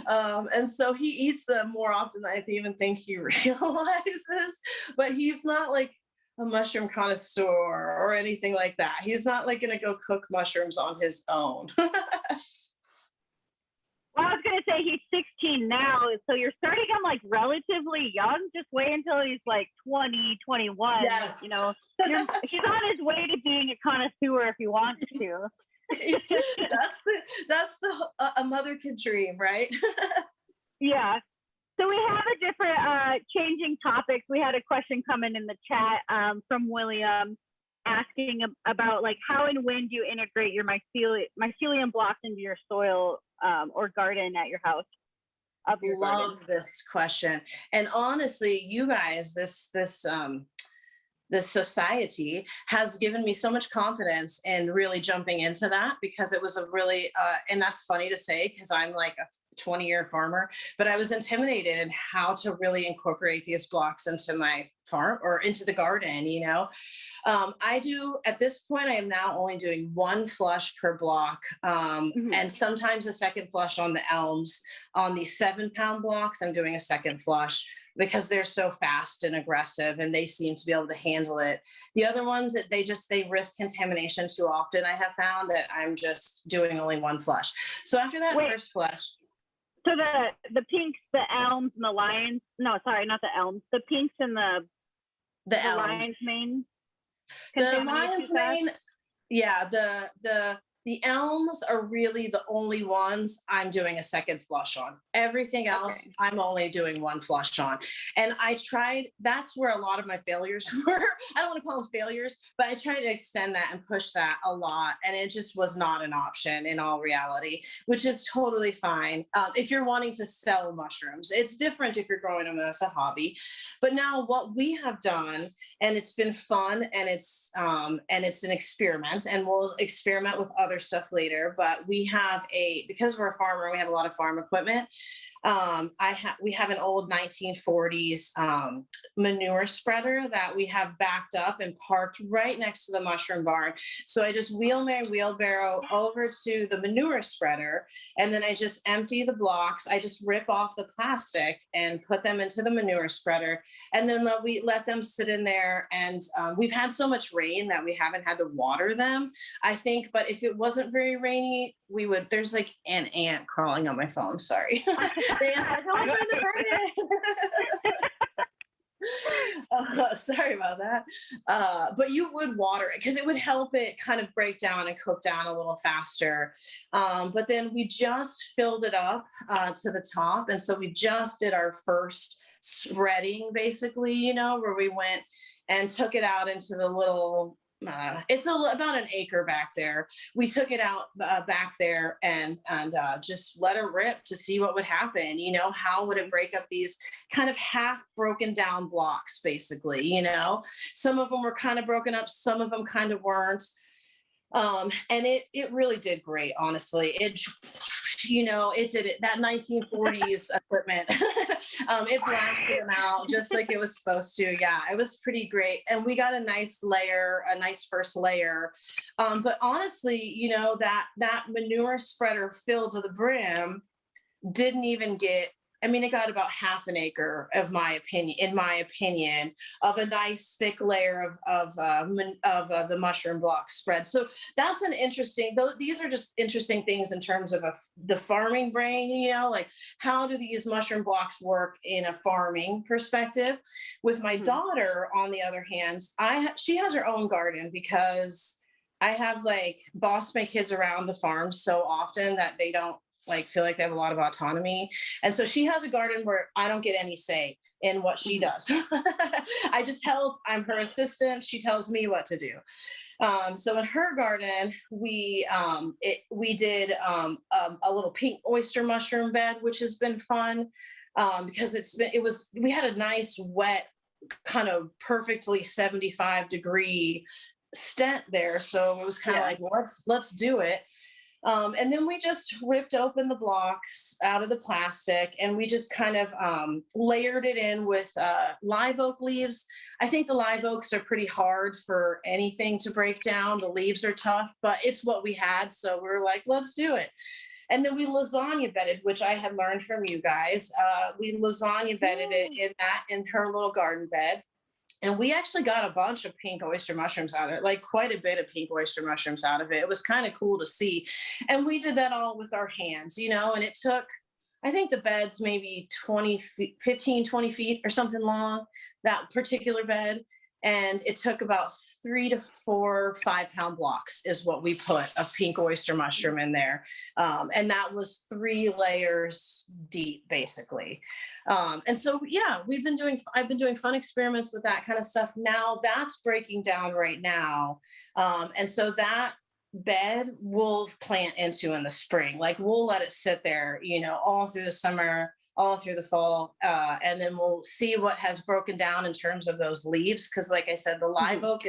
And so he eats them more often than I even think he realizes, but he's not like a mushroom connoisseur or anything like that. He's not like going to go cook mushrooms on his own. Well, I was going to say he's 16 now, so you're starting him like relatively young. Just wait until he's like 20, 21. Yes. You know, he's on his way to being a connoisseur if he wants to. that's a mother can dream, right? Yeah. So we have a different changing topics. We had a question coming in the chat from William asking about like how and when do you integrate your mycelium blocks into your soil or garden at your house? Love this question. And honestly, you guys, this society has given me so much confidence in really jumping into that, because it was a really, and that's funny to say because I'm like a 20-year farmer, but I was intimidated in how to really incorporate these blocks into my farm or into the garden, you know. I do, at this point, I am now only doing one flush per block, and sometimes a second flush on the elms. On the 7-pound blocks, I'm doing a second flush because they're so fast and aggressive and they seem to be able to handle it. The other ones that they risk contamination too often. I have found that I'm just doing only one flush. So after that first flush. So the pinks, the elms and the lions, no, sorry, not the elms, the pinks and the elms. Lion's mane. The lion's mane, yeah, the elms are really the only ones I'm doing a second flush on. Everything else, I'm only doing one flush on. And I tried, that's where a lot of my failures were. I don't want to call them failures, but I tried to extend that and push that a lot. And it just was not an option in all reality, which is totally fine. If you're wanting to sell mushrooms, it's different if you're growing them as a hobby. But now what we have done, and it's been fun, and it's an experiment, and we'll experiment with other stuff later, but we have because we're a farmer, we have a lot of farm equipment. We have an old 1940s manure spreader that we have backed up and parked right next to the mushroom barn. So I just wheel my wheelbarrow over to the manure spreader, and then I just empty the blocks. I just rip off the plastic and put them into the manure spreader, and then we let them sit in there. And we've had so much rain that we haven't had to water them, I think. But if it wasn't very rainy, we would. There's like an ant crawling on my phone. Sorry. Sorry about that. But you would water it because it would help it kind of break down and cook down a little faster. But then we just filled it up to the top. And so we just did our first spreading, basically, you know, where we went and took it out into the little, it's about an acre back there. We took it out back there and just let her rip to see what would happen. You know, how would it break up these kind of half broken down blocks, basically, you know? Some of them were kind of broken up, some of them kind of weren't. And it really did great, honestly. It did it, that 1940s equipment. It blasted them out just like it was supposed to. Yeah, it was pretty great. And we got a nice first layer. But honestly, you know, that manure spreader filled to the brim didn't even get, I mean, it got about half an acre, in my opinion, of a nice thick layer of the mushroom block spread. So that's an interesting, these are just interesting things in terms of the farming brain, you know, like how do these mushroom blocks work in a farming perspective? With my daughter, on the other hand, she has her own garden because I have like bossed my kids around the farm so often that they don't feel like they have a lot of autonomy. And so she has a garden where I don't get any say in what she does. I just help. I'm her assistant. She tells me what to do. So in her garden, we did a little pink oyster mushroom bed, which has been fun because we had a nice wet, kind of perfectly 75-degree stent there. So it was kind of like, well, let's do it. And then we just ripped open the blocks out of the plastic, and we just kind of layered it in with live oak leaves. I think the live oaks are pretty hard for anything to break down. The leaves are tough, but it's what we had. So we were like, let's do it. And then we lasagna bedded, which I had learned from you guys. We lasagna bedded it in her little garden bed. And we actually got a bunch of pink oyster mushrooms out of it, like quite a bit of pink oyster mushrooms out of it. It was kind of cool to see. And we did that all with our hands, and it took, I think the bed's maybe 20 feet, 15, 20 feet or something long, that particular bed. And it took about 3 to 4 5-pound blocks is what we put of pink oyster mushroom in there. And that was 3 layers deep, basically. And so, yeah, I've been doing fun experiments with that kind of stuff. Now that's breaking down right now. And so that bed we'll plant into in the spring. Like we'll let it sit there, all through the summer, all through the fall. And then we'll see what has broken down in terms of those leaves. Cause like I said, the live oak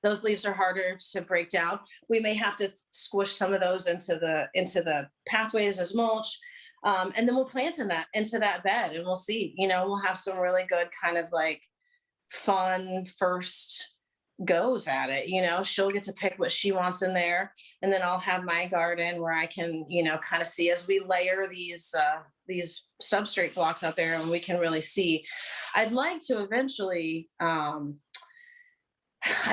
those leaves are harder to break down. We may have to squish some of those into the pathways as mulch. And then we'll plant into that bed and we'll see, we'll have some really good kind of like fun first goes at it. She'll get to pick what she wants in there. And then I'll have my garden where I can, kind of see as we layer these substrate blocks out there and we can really see. I'd like to eventually, I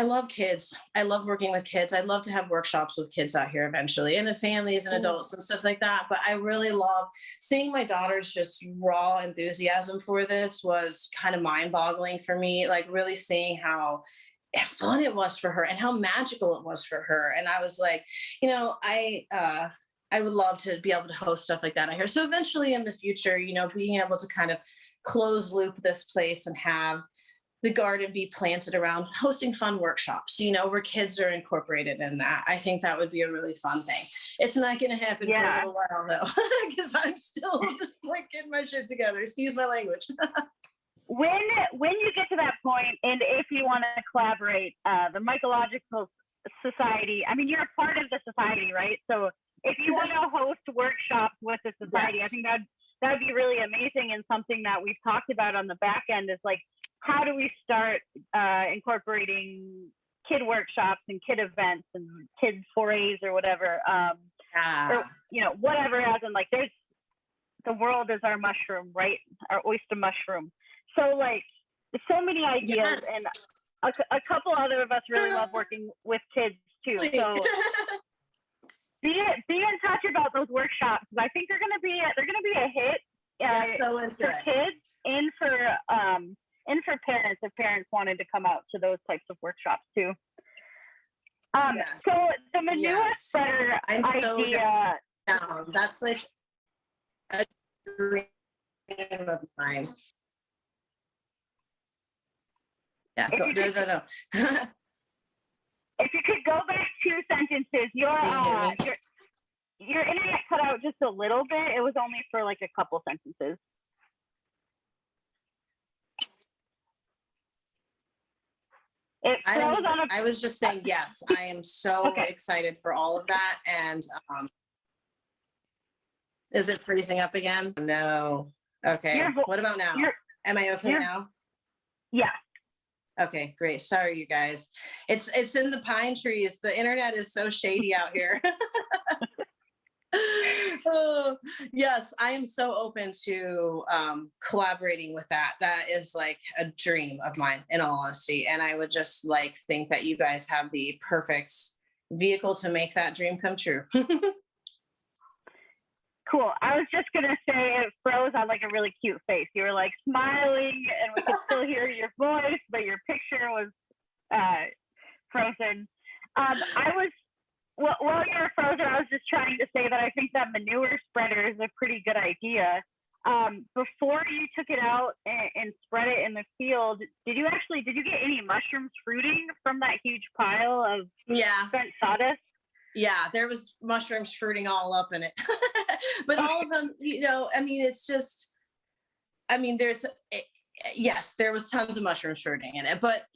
love kids. I love working with kids. I'd love to have workshops with kids out here eventually and in families and adults and stuff like that. But I really love seeing my daughter's just raw enthusiasm for this was kind of mind boggling for me. Like really seeing how fun it was for her and how magical it was for her. And I was like, I would love to be able to host stuff like that out here. So eventually in the future, being able to kind of close loop this place and have the garden be planted around hosting fun workshops, where kids are incorporated in that. I think that would be a really fun thing. It's not going to happen for a little while though, because I'm still just like getting my shit together. Excuse my language. When you get to that point, and if you want to collaborate, the Mycological Society, I mean, you're a part of the society, right? So if you want to host workshops with the society, I think that would be really amazing, and something that we've talked about on the back end is like, how do we start incorporating kid workshops and kid events and kids forays or whatever, or, whatever, as in like there's, the world is our mushroom, right? Our oyster mushroom. So like so many ideas, and a couple other of us really love working with kids too. So be in touch about those workshops. I think they're gonna be a hit for kids and for parents, if parents wanted to come out to those types of workshops too. So the manure spreader idea. That's like a dream of mine. Yeah, no. If you could go back 2 sentences, your internet cut out just a little bit. It was only for like a couple sentences. I was just saying, yes, I am so excited for all of that. And is it freezing up again? No. Okay. What about now? Am I okay now? Yeah. Okay, great. Sorry, you guys. It's in the pine trees. The internet is so shady out here. Oh, yes, I am so open to collaborating with that. That is like a dream of mine, in all honesty. And I would just like think that you guys have the perfect vehicle to make that dream come true. Cool. I was just going to say it froze on like a really cute face. You were like smiling and we could still hear your voice, but your picture was frozen. While you were frozen, I was just trying to say that I think that manure spreader is a pretty good idea. Before you took it out and spread it in the field, did you get any mushrooms fruiting from that huge pile of spent sawdust? Yeah, there was mushrooms fruiting all up in it. But all of them, I mean, it's just, I mean, yes, there was tons of mushrooms fruiting in it, but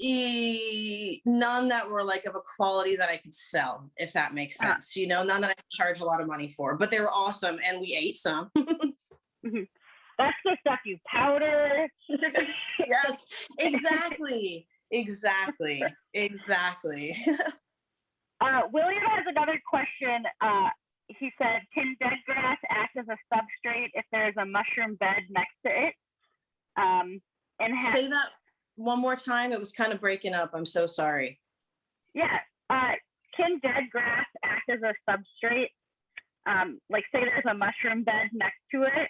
none that were like of a quality that I could sell, if that makes sense. None that I could charge a lot of money for, but they were awesome and we ate some. That's the stuff you powder. Yes, exactly. William has another question. He said, can dead grass act as a substrate if there's a mushroom bed next to it? Say that one more time? It was kind of breaking up. I'm so sorry. Yeah. Can dead grass act as a substrate? Like say there's a mushroom bed next to it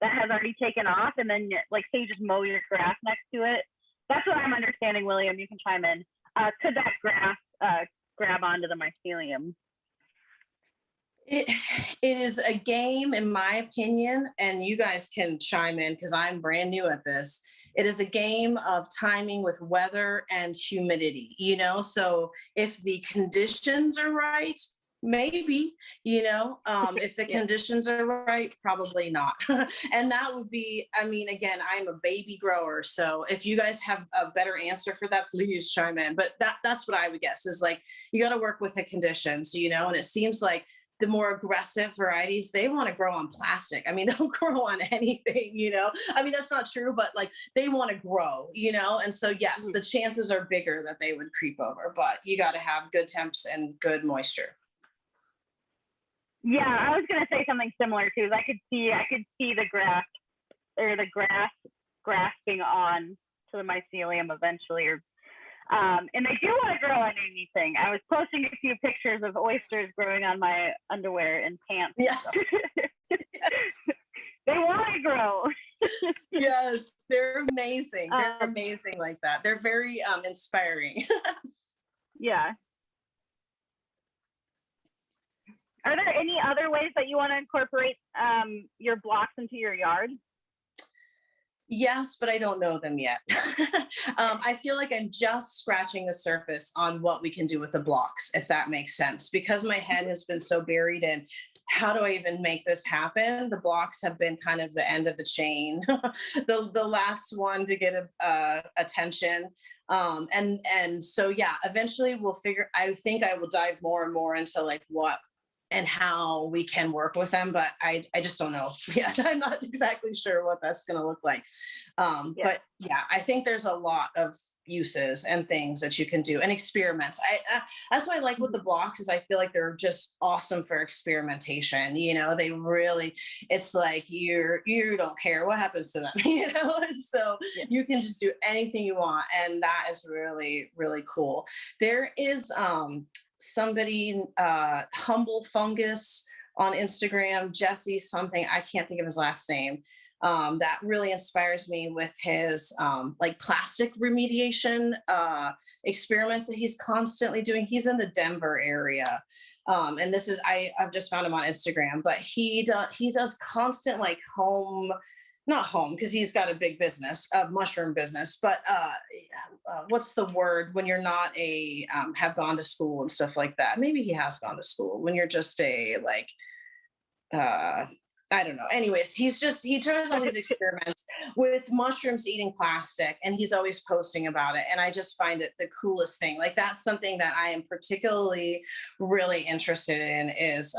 that has already taken off, and then like say you just mow your grass next to it. That's what I'm understanding, William. You can chime in. Could that grass grab onto the mycelium? It is a game, in my opinion, and you guys can chime in because I'm brand new at this. It is a game of timing with weather and humidity, so if the conditions are right, maybe, if the conditions are right, probably not. And that would be, I mean, again, I'm a baby grower, so if you guys have a better answer for that, please chime in. But that's what I would guess is like, you got to work with the conditions, and it seems like the more aggressive varieties, they want to grow on plastic. I mean, they'll grow on anything, I mean, that's not true, but like they want to grow, and so yes, the chances are bigger that they would creep over, but you got to have good temps and good moisture. Yeah, I was gonna say something similar too. I could see the grass or the grass grasping on to the mycelium eventually, or and they do want to grow on anything. I was posting a few pictures of oysters growing on my underwear and pants. Yes. Yes. They want to grow. Yes, they're amazing. They're amazing like that. They're very inspiring. Yeah. Are there any other ways that you want to incorporate your blocks into your yard? Yes, but I don't know them yet. I feel like I'm just scratching the surface on what we can do with the blocks, if that makes sense, because my head has been so buried in how do I even make this happen? The blocks have been kind of the end of the chain, the last one to get attention. And so, yeah, eventually we'll figure, I think I will dive more and more into like what and how we can work with them, but I just don't know yet. I'm not exactly sure what that's going to look like. But yeah, I think there's a lot of uses and things that you can do and experiments. That's what I like with the blocks is I feel like they're just awesome for experimentation. They really, it's like you don't care what happens to them, so you can just do anything you want. And that is really, really cool. There is, somebody, Humble Fungus on Instagram, Jesse something, I can't think of his last name, that really inspires me with his like plastic remediation experiments that he's constantly doing. He's in the Denver area. And this is, I've just found him on Instagram, but he does constant like not home because he's got a big business, a mushroom business, but what's the word when you're not have gone to school and stuff like that? Maybe he has gone to school when you're just I don't know. Anyways, he tries all these experiments with mushrooms eating plastic, and he's always posting about it. And I just find it the coolest thing. Like that's something that I am particularly really interested in is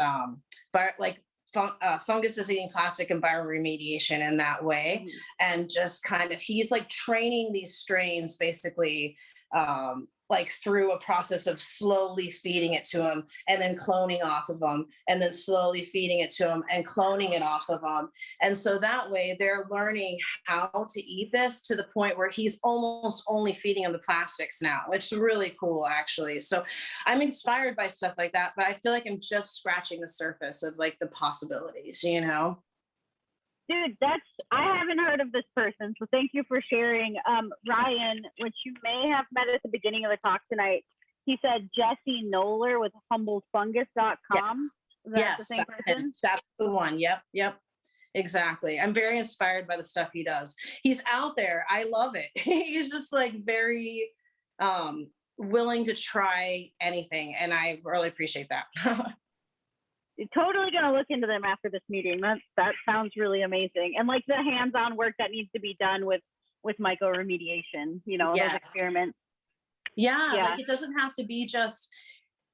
fungus is eating plastic and bioremediation in that way. And just kind of, he's like training these strains basically, like through a process of slowly feeding it to them and then cloning off of them and then slowly feeding it to them and cloning it off of them. And so that way they're learning how to eat this to the point where he's almost only feeding them the plastics now. It's really cool, actually. So I'm inspired by stuff like that, but I feel like I'm just scratching the surface of like the possibilities, Dude, I haven't heard of this person, so thank you for sharing. Ryan, which you may have met at the beginning of the talk tonight, he said Jesse Noller with humblefungus.com. Yes. That's the same person? That's the one. Yep. Exactly. I'm very inspired by the stuff he does. He's out there. I love it. He's just like very willing to try anything, and I really appreciate that. Totally gonna look into them after this meeting. That sounds really amazing, and like the hands-on work that needs to be done with myco remediation. Those experiments. Yeah, like it doesn't have to be just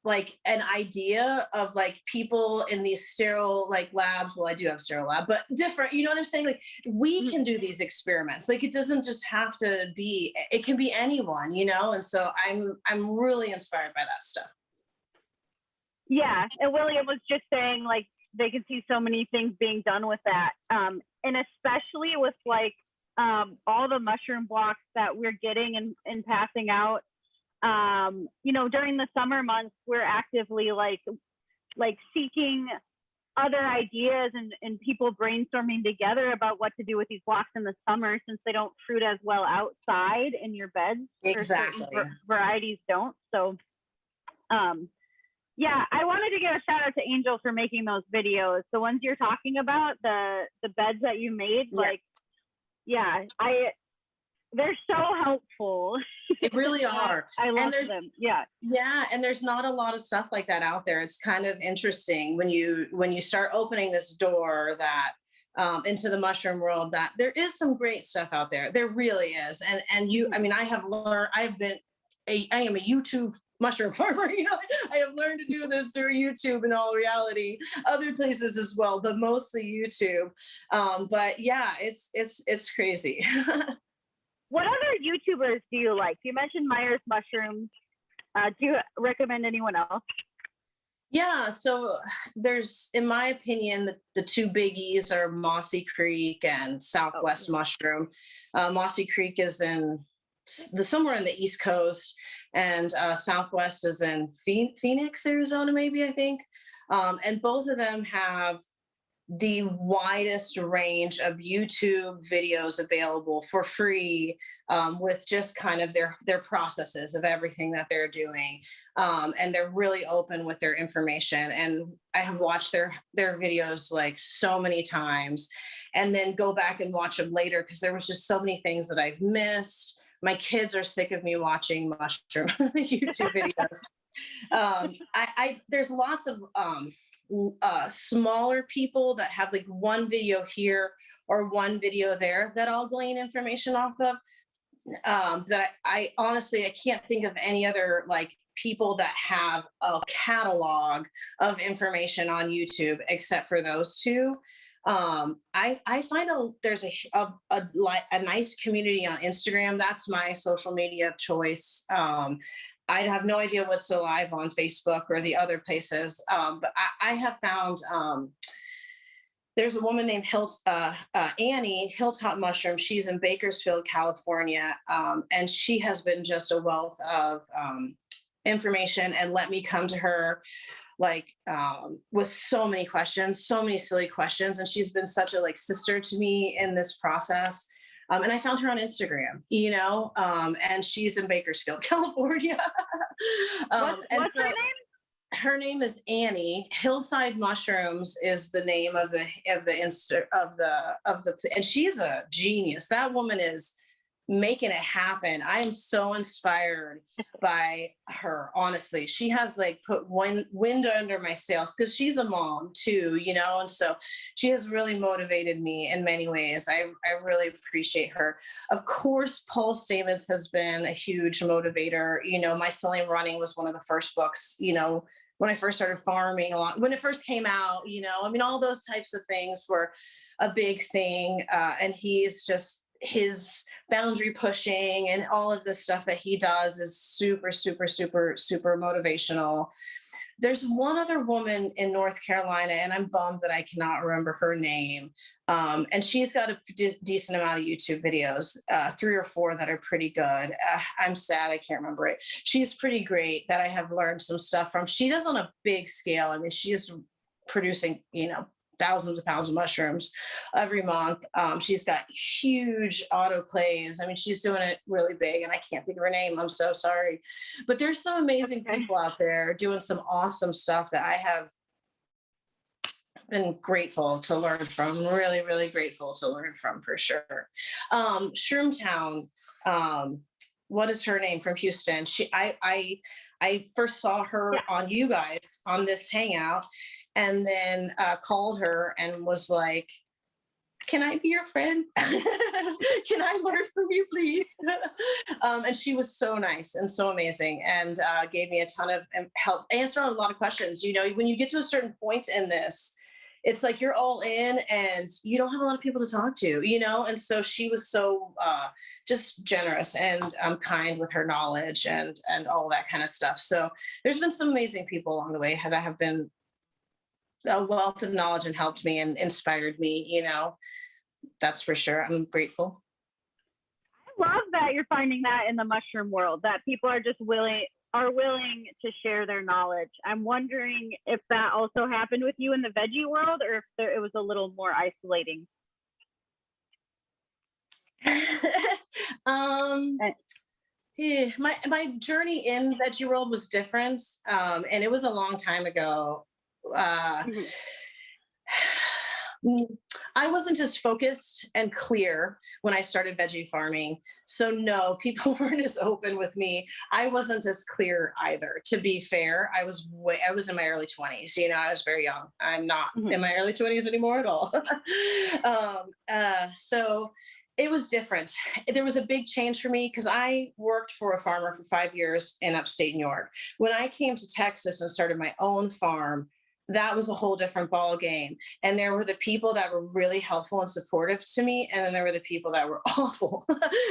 like an idea of like people in these sterile like labs. Well, I do have sterile lab, but different. You know what I'm saying? Like we can do these experiments. Like it doesn't just have to be. It can be anyone. And so I'm really inspired by that stuff. Yeah, and William was just saying like they can see so many things being done with that, and especially with like all the mushroom blocks that we're getting and passing out. You know, during the summer months, we're actively like seeking other ideas and people brainstorming together about what to do with these blocks in the summer, since they don't fruit as well outside in your beds. Exactly. Or certain varieties don't. So, yeah, I wanted to give a shout out to Angel for making those videos. The ones you're talking about, the beds that you made, like, yeah, they're so helpful. They really are. I love them. Yeah. Yeah. And there's not a lot of stuff like that out there. It's kind of interesting when you start opening this door that into the mushroom world, that there is some great stuff out there. There really is. And I mean, I am a YouTube mushroom farmer. You know, I have learned to do this through YouTube in all reality, other places as well, but mostly YouTube. But yeah, it's crazy. What other YouTubers do you like? You mentioned Myers Mushrooms. Do you recommend anyone else? Yeah, so there's, in my opinion, the two biggies are Mossy Creek and Southwest Mushroom. Mossy Creek is somewhere in the East Coast, and Southwest is in Phoenix, Arizona, maybe, I think. And both of them have the widest range of YouTube videos available for free, with just kind of their processes of everything that they're doing. And they're really open with their information. And I have watched their videos like so many times, and then go back and watch them later because there was just so many things that I've missed. My kids are sick of me watching mushroom YouTube videos. There's lots of smaller people that have like one video here or one video there that I'll glean information off of. That I honestly, I can't think of any other like people that have a catalog of information on YouTube except for those two. I find there's a nice community on Instagram. That's my social media of choice. I have no idea what's alive on Facebook or the other places. But I have found there's a woman named Annie Hilltop Mushroom. She's in Bakersfield, California. And she has been just a wealth of information, and let me come to her like with so many questions, so many silly questions. And she's been such a like sister to me in this process. And I found her on Instagram, you know, and she's in Bakersfield, California. What's her name? Her name is Annie. Hillside Mushrooms is the name of the and she's a genius. That woman is making it happen. I am so inspired by her. Honestly, she has like put wind under my sails because she's a mom too, you know, and so she has really motivated me in many ways. I really appreciate her. Of course, Paul Stamets has been a huge motivator. You know, My Silly Running was one of the first books, you know, when I first started farming when it first came out, you know, I mean, all those types of things were a big thing. And he's just, his boundary pushing and all of the stuff that he does is super, super, super, super motivational. There's one other woman in North Carolina, and I'm bummed that I cannot remember her name. And she's got a decent amount of YouTube videos, 3 or 4 that are pretty good. I'm sad I can't remember it. She's pretty great that I have learned some stuff from. She does on a big scale. I mean, she's producing, you know, thousands of pounds of mushrooms every month. She's got huge autoclaves. I mean, she's doing it really big, and I can't think of her name. I'm so sorry. But there's some amazing people out there doing some awesome stuff that I have been grateful to learn from. Really, really grateful to learn from, for sure. Shroomtown, what is her name, from Houston? I first saw her on you guys on this hangout, and then called her and was like, can I be your friend? Can I learn from you, please? And she was so nice and so amazing, and gave me a ton of help, answered a lot of questions. You know, when you get to a certain point in this, it's like you're all in and you don't have a lot of people to talk to, you know? And so she was so just generous and kind with her knowledge and all that kind of stuff. So there's been some amazing people along the way that have been a wealth of knowledge and helped me and inspired me, you know, that's for sure. I'm grateful. love that you're finding that in the mushroom world, that people are just willing to share their knowledge. I'm wondering if that also happened with you in the veggie world, or if it was a little more isolating. My journey in veggie world was different, and it was a long time ago. I wasn't as focused and clear when I started veggie farming. So no, people weren't as open with me. I wasn't as clear either. To be fair, I was in my early 20s. I was very young. I'm not in my early 20s anymore at all. So it was different. There was a big change for me because I worked for a farmer for 5 years in upstate New York. When I came to Texas and started my own farm, that was a whole different ball game. And there were the people that were really helpful and supportive to me. And then there were the people that were awful,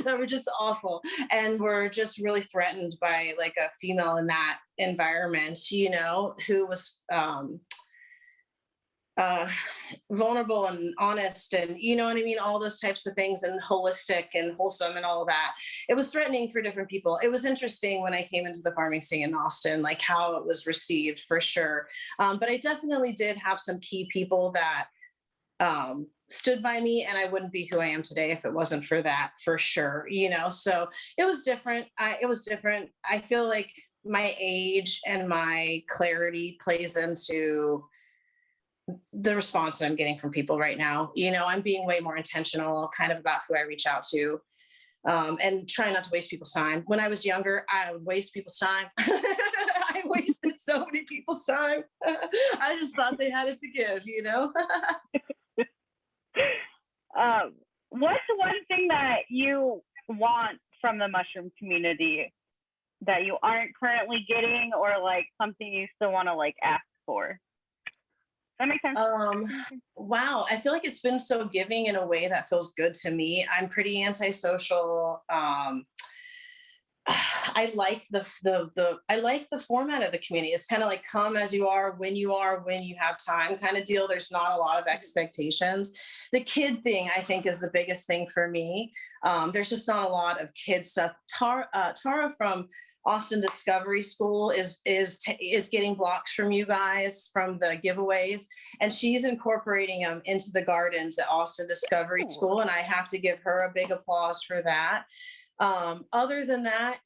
that were just awful and were just really threatened by like a female in that environment, who was, vulnerable and honest and what I mean, all those types of things, and holistic and wholesome and all of that. It was threatening for different people. It was interesting when I came into the farming scene in Austin, like how it was received for sure. But I definitely did have some key people that stood by me, and I wouldn't be who I am today if it wasn't for that, for sure. So it was different. I feel like my age and my clarity plays into the response that I'm getting from people right now. I'm being way more intentional kind of about who I reach out to, and try not to waste people's time. When I was younger, I would waste people's time. I wasted so many people's time. I just thought they had it to give, What's one thing that you want from the mushroom community that you aren't currently getting, or like something you still want to like ask for? That makes sense. Wow. I feel like it's been so giving in a way that feels good to me. I'm pretty antisocial. I like I like the format of the community. It's kind of like come as you are, when you have time kind of deal. There's not a lot of expectations. The kid thing, I think, is the biggest thing for me. There's just not a lot of kid stuff. Tara from Austin Discovery School is getting blocks from you guys from the giveaways, and she's incorporating them into the gardens at Austin Discovery School, and I have to give her a big applause for that. Other than that,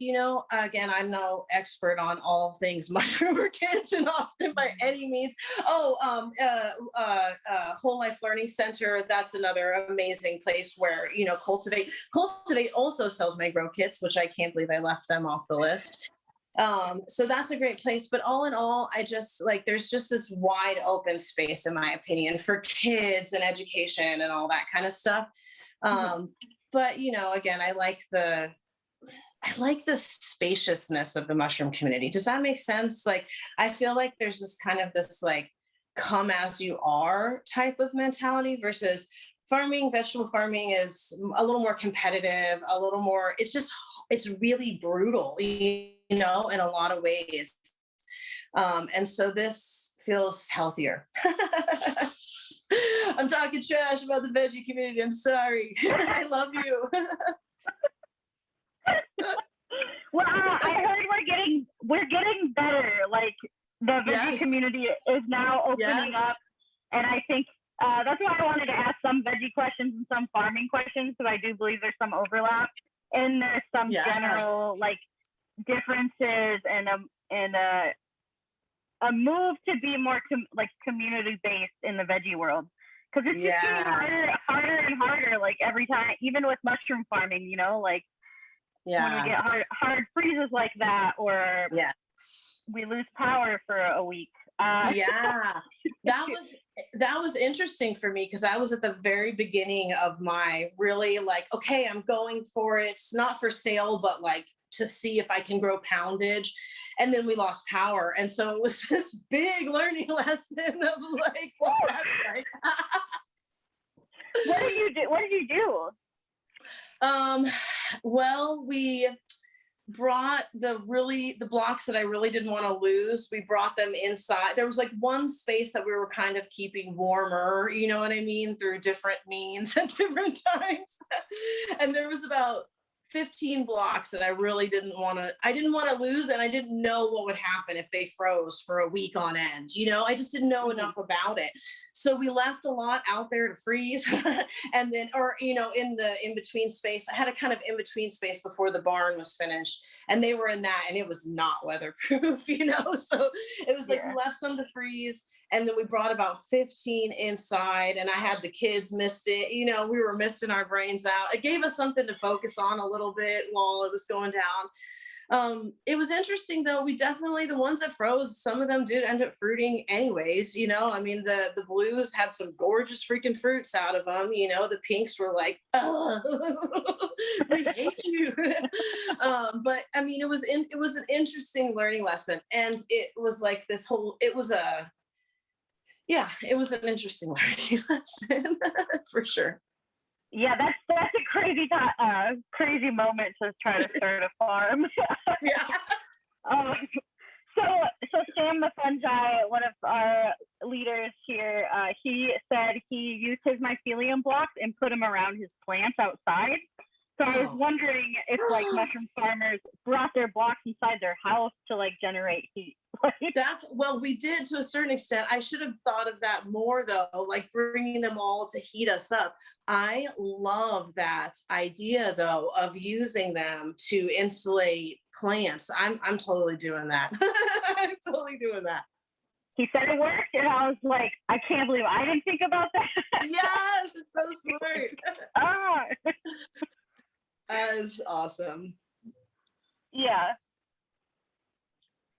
again, I'm no expert on all things mushroom orchids in Austin by any means. Whole Life Learning Center, that's another amazing place where, Cultivate also sells my grow kits, which I can't believe I left them off the list. So that's a great place. But all in all, I just there's just this wide open space, in my opinion, for kids and education and all that kind of stuff. But, again, I like the spaciousness of the mushroom community. Does that make sense? I feel like there's just kind of this come as you are type of mentality versus vegetable farming is a little more competitive, a little more, it's really brutal, in a lot of ways. And so this feels healthier. I'm talking trash about the veggie community. I'm sorry. I love you. Well, I heard we're getting better. Like the veggie community is now opening up, and I think that's why I wanted to ask some veggie questions and some farming questions, because I do believe there's some overlap and there's some general differences and a move to be more community based in the veggie world, because it's just getting harder and harder every time, even with mushroom farming, when we get hard freezes like that, or we lose power for a week. That was interesting for me, because I was at the very beginning of my really okay, I'm going for it. It's not for sale, but to see if I can grow poundage. And then we lost power. And so it was this big learning lesson of what that's like. What did you do? Well, we brought the blocks that I really didn't want to lose. We brought them inside. There was one space that we were kind of keeping warmer, you know what I mean, through different means at different times. And there was about 15 blocks that I really didn't want to lose. And I didn't know what would happen if they froze for a week on end. I just didn't know enough about it. So we left a lot out there to freeze. And then, or, in the in-between space, I had a kind of in-between space before the barn was finished, and they were in that, and it was not weatherproof, so it was like, we left some to freeze. And then we brought about 15 inside, and I had the kids mist it. We were misting our brains out. It gave us something to focus on a little bit while it was going down. It was interesting though. We definitely, the ones that froze, some of them did end up fruiting anyways. I mean, the blues had some gorgeous freaking fruits out of them. The pinks were like, oh, we hate you. But I mean, it was an interesting learning lesson, and it was like it was an interesting learning lesson for sure. Yeah, that's a crazy moment to try to start a farm. Yeah. So Sam the fungi, one of our leaders here, he said he used his mycelium blocks and put them around his plants outside. So I was wondering if like mushroom farmers brought their blocks inside their house to like generate heat. Well, we did to a certain extent. I should have thought of that more though, like bringing them all to heat us up. I love that idea though of using them to insulate plants. I'm totally doing that. I'm totally doing that. He said it worked, and I was like, I can't believe I didn't think about that. Yes, it's so smart. That is awesome. Yeah.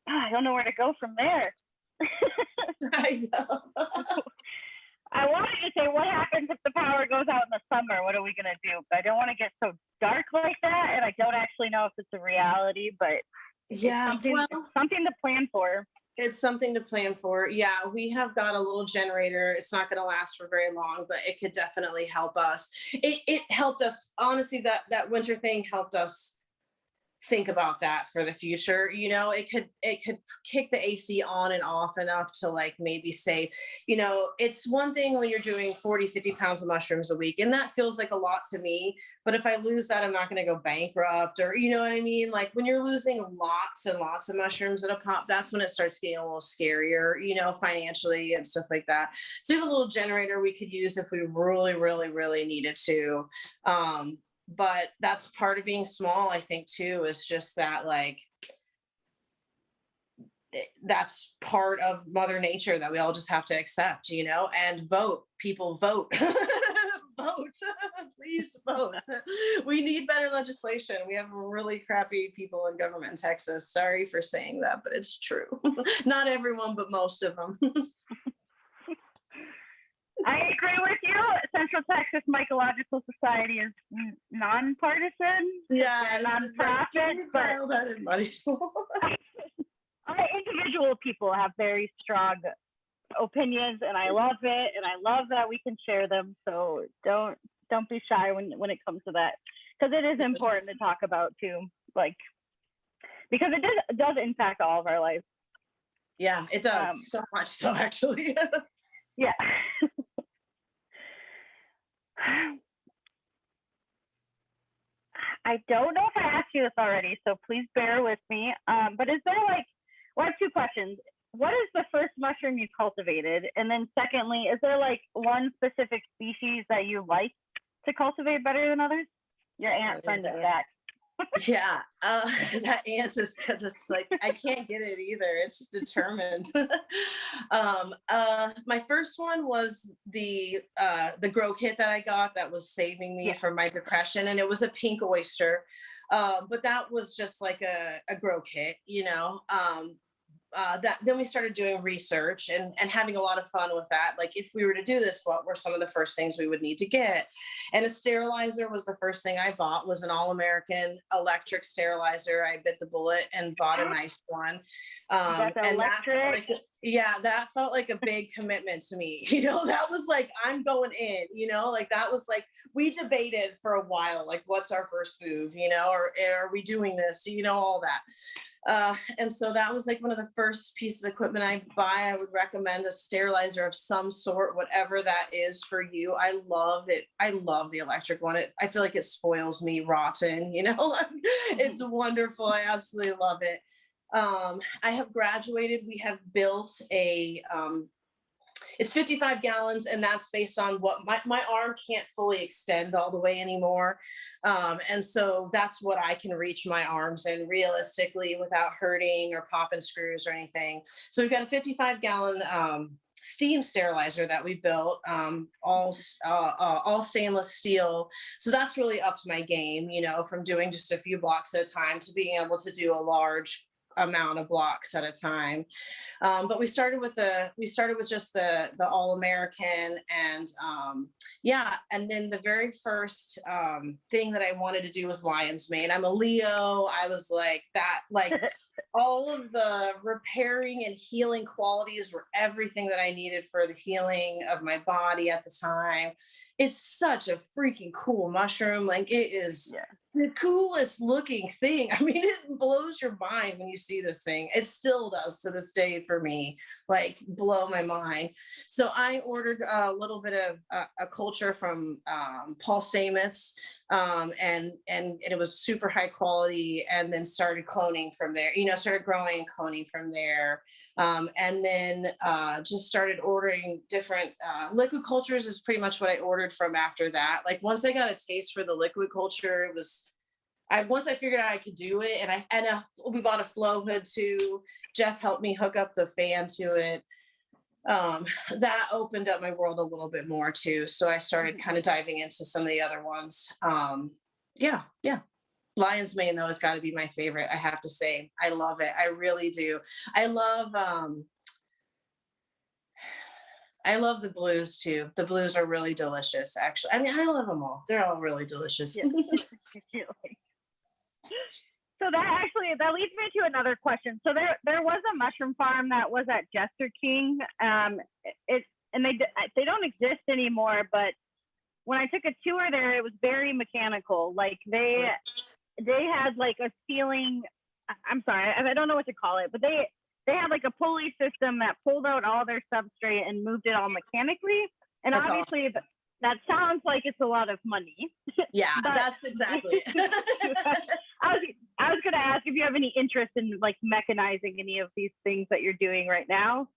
I don't know where to go from there. I know. I wanted to say, what happens if the power goes out in the summer? What are we going to do? But I don't want to get so dark like that, and I don't actually know if it's a reality, but yeah, it's something to plan for. It's something to plan for. Yeah, we have got a little generator. It's not going to last for very long, but it could definitely help us. It helped us, honestly, that winter thing helped us think about that for the future. It could kick the AC on and off enough to like maybe say, it's one thing when you're doing 40, 50 pounds of mushrooms a week, and that feels like a lot to me. But if I lose that, I'm not going to go bankrupt, or, you know what I mean? Like when you're losing lots and lots of mushrooms at a pop, that's when it starts getting a little scarier, financially and stuff like that. So we have a little generator we could use if we really, really, really needed to. But that's part of being small, I think, too, is just that, like, that's part of Mother Nature that we all just have to accept, and vote. People vote. Vote. Please vote. We need better legislation. We have really crappy people in government in Texas. Sorry for saying that, but it's true. Not everyone, but most of them. I agree with you. Central Texas Mycological Society is nonpartisan. Yeah, nonprofit, but individual people have very strong opinions, and I love it, and I love that we can share them. So don't be shy when it comes to that, because it is important to talk about too, like, because it does impact all of our lives. Yeah, it does, so much so, actually. Yeah. I don't know if I asked you this already, so please bear with me. But is there I have two questions. What is the first mushroom you cultivated? And then secondly, is there one specific species that you like to cultivate better than others? Your aunt friend is back. Yeah, that ant is just like, I can't get it either. It's determined. My first one was the grow kit that I got that was saving me from my depression, and it was a pink oyster. But that was just like a grow kit, then we started doing research and having a lot of fun with that. Like, if we were to do this, what were some of the first things we would need to get? And a sterilizer was the first thing I bought, was an all-American electric sterilizer. I bit the bullet and bought a nice one. And electric. Yeah, that felt like a big commitment to me. That was like, I'm going in, like that was like, we debated for a while, like, what's our first move, or are we doing this, all that. And so that was like one of the first pieces of equipment I buy. I would recommend a sterilizer of some sort, whatever that is for you. I love it. I love the electric one. I feel like it spoils me rotten, it's wonderful. I absolutely love it. I have graduated. We have built it's 55 gallons, and that's based on what my arm can't fully extend all the way anymore. And so that's what I can reach my arms in realistically without hurting or popping screws or anything. So we've got a 55-gallon steam sterilizer that we built, all stainless steel. So that's really upped my game, from doing just a few blocks at a time to being able to do a large amount of blocks at a time. But we started with just the All American, and and then the very first thing that I wanted to do was lion's mane. I'm a Leo. I was like that, like all of the repairing and healing qualities were everything that I needed for the healing of my body at the time. It's such a freaking cool mushroom. Like, it is the coolest looking thing. I mean, it blows your mind when you see this thing. It still does to this day for me, like, blow my mind. So I ordered a little bit of a culture from Paul Stamets, and it was super high quality, and then started cloning from there, started growing and cloning from there. And then just started ordering different liquid cultures is pretty much what I ordered from after that. Like, once I got a taste for the liquid culture, it was, once I figured out I could do it, and we bought a flow hood too. Jeff helped me hook up the fan to it. That opened up my world a little bit more too. So I started kind of diving into some of the other ones. Yeah. Lion's mane, though, has got to be my favorite. I have to say, I love it. I really do. I love the blues too. The blues are really delicious, actually. I mean, I love them all. They're all really delicious. Yeah. So that leads me to another question. So there was a mushroom farm that was at Jester King. They don't exist anymore, but when I took a tour there, it was very mechanical. Like, they had like a ceiling. I'm sorry, I don't know what to call it, but they had like a pulley system that pulled out all their substrate and moved it all mechanically. And that's obviously awesome. That sounds like it's a lot of money. Yeah, that's exactly. I was going to ask if you have any interest in like mechanizing any of these things that you're doing right now,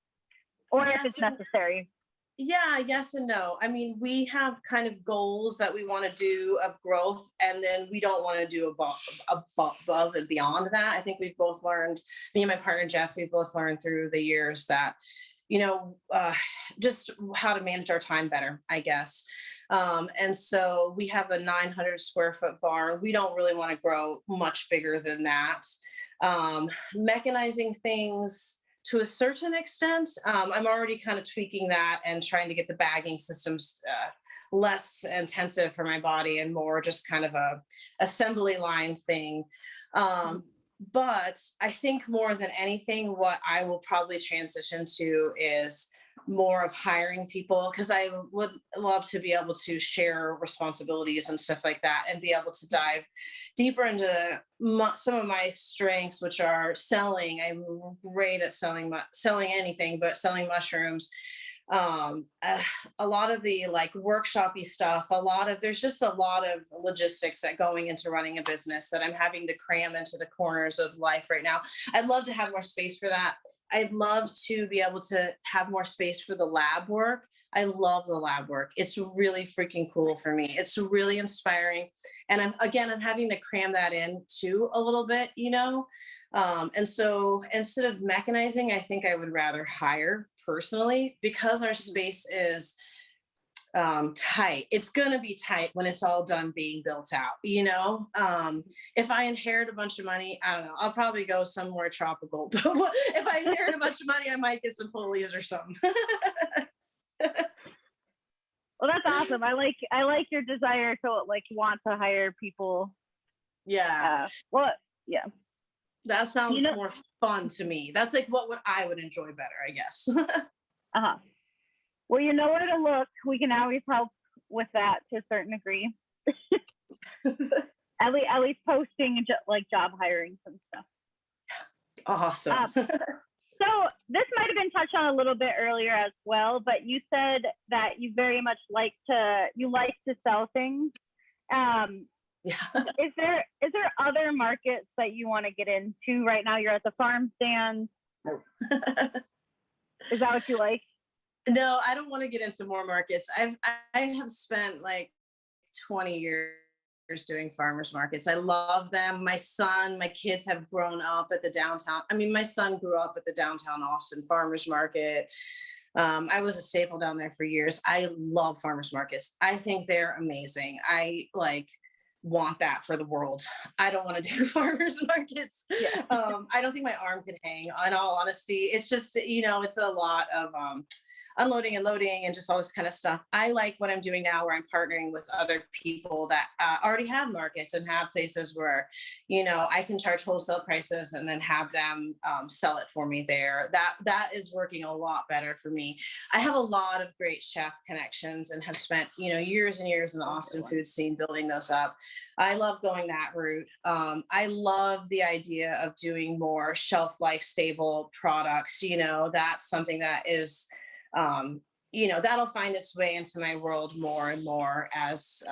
or if it's necessary. Yeah, yes and no. I mean, we have kind of goals that we want to do of growth, and then we don't want to do above and beyond that. I think we've both learned, me and my partner Jeff, we've both learned through the years that, just how to manage our time better, I guess. And so we have a 900 square foot barn. We don't really want to grow much bigger than that. Mechanizing things to a certain extent. I'm already kind of tweaking that and trying to get the bagging systems less intensive for my body and more just kind of a assembly line thing. But I think more than anything, what I will probably transition to is more of hiring people, because I would love to be able to share responsibilities and stuff like that, and be able to dive deeper into some of my strengths, which are selling. I'm great at selling anything, but selling mushrooms. A lot of the like workshopy stuff, there's just a lot of logistics that going into running a business that I'm having to cram into the corners of life right now. I'd love to have more space for that. I'd love to be able to have more space for the lab work. I love the lab work. It's really freaking cool for me. It's really inspiring. And I'm having to cram that in too a little bit, and so instead of mechanizing, I think I would rather hire personally, because our space is tight. It's going to be tight when it's all done being built out, if I inherit a bunch of money, I don't know, I'll probably go somewhere tropical. But if I inherit a bunch of money, I might get some pulleys or something. Well, that's awesome. I like your desire to like want to hire people. Yeah. Well, yeah. That You sounds know, more fun to me. That's like what would I would enjoy better, I guess. uh-huh. Well, you know where to look. We can always help with that to a certain degree. At least posting like job hirings and stuff. Awesome. So this might have been touched on a little bit earlier as well, but you said that you very much like to sell things. Yeah. Is there other markets that you want to get into right now? You're at the farm stand. Is that what you like? No, I don't want to get into more markets. I have spent like 20 years doing farmers markets. I love them. My kids have grown up at the downtown. I mean, my son grew up at the downtown Austin farmers market. I was a staple down there for years. I love farmers markets. I think they're amazing. I like want that for the world. I don't want to do farmers markets. Yeah. I don't think my arm can hang, in all honesty. It's just, it's a lot of unloading and loading and just all this kind of stuff. I like what I'm doing now, where I'm partnering with other people that already have markets and have places where, I can charge wholesale prices and then have them sell it for me there. That is working a lot better for me. I have a lot of great chef connections and have spent, years and years in the Austin food scene building those up. I love going that route. I love the idea of doing more shelf life stable products. That's something that is, that'll find its way into my world more and more as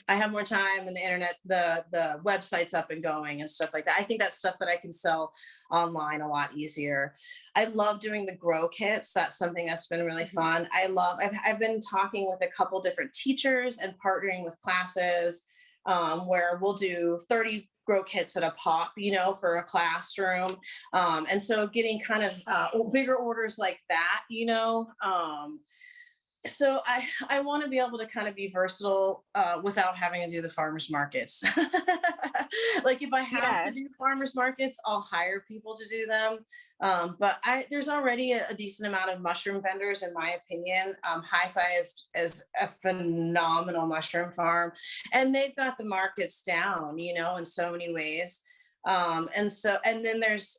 I have more time and the internet, the website's up and going and stuff like that. I think that's stuff that I can sell online a lot easier. I love doing the grow kits. That's something that's been really fun. I've been talking with a couple different teachers and partnering with classes where we'll do 30 grow kits at a pop, for a classroom. And so getting kind of bigger orders like that, so I want to be able to kind of be versatile without having to do the farmers markets. Like if I have to do farmers markets, I'll hire people to do them. But there's already a decent amount of mushroom vendors, in my opinion. Hi-Fi is a phenomenal mushroom farm, and they've got the markets down, in so many ways. And then there's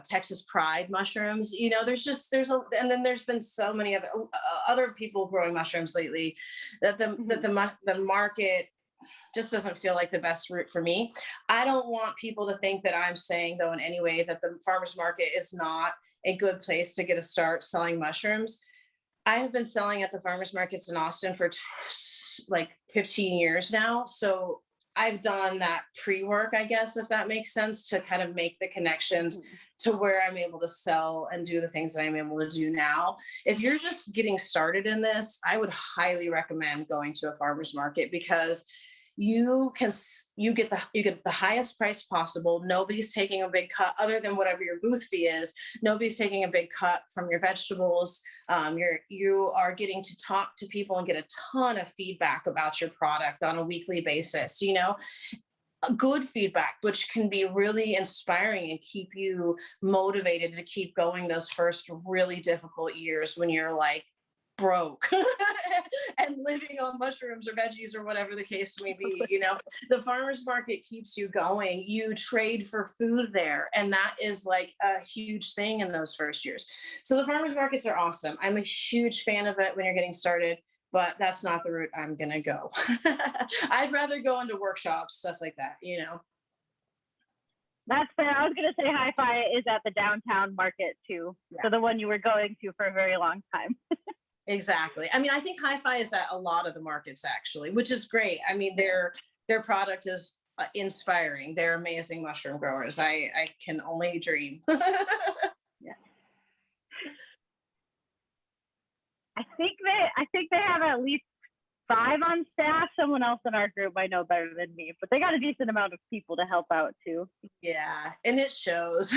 Texas Pride mushrooms. And then there's been so many other people growing mushrooms lately that the market just doesn't feel like the best route for me. I don't want people to think that I'm saying, though, in any way that the farmers market is not a good place to get a start selling mushrooms. I have been selling at the farmers markets in Austin for like 15 years now. So I've done that pre-work, I guess, if that makes sense, to kind of make the connections to where I'm able to sell and do the things that I'm able to do now. If you're just getting started in this, I would highly recommend going to a farmer's market, because you get the highest price possible. Nobody's taking a big cut, other than whatever your booth fee is. Nobody's taking a big cut from your vegetables. You are getting to talk to people and get a ton of feedback about your product on a weekly basis. Good feedback, which can be really inspiring and keep you motivated to keep going those first really difficult years when you're like broke and living on mushrooms or veggies or whatever the case may be. The farmers market keeps you going. You trade for food there, and that is like a huge thing in those first years. So the farmers markets are awesome. I'm a huge fan of it when you're getting started, but that's not the route I'm gonna go. I'd rather go into workshops, stuff like that. That's fair. I was going to say Hi-Fi is at the downtown market too. Yeah. So the one you were going to for a very long time. Exactly. I mean, I think Hi-Fi is at a lot of the markets, actually, which is great. I mean, their product is inspiring. They're amazing mushroom growers. I can only dream. Yeah. I think they have at least 5 on staff. Someone else in our group might know better than me, but they got a decent amount of people to help out too. Yeah, and it shows.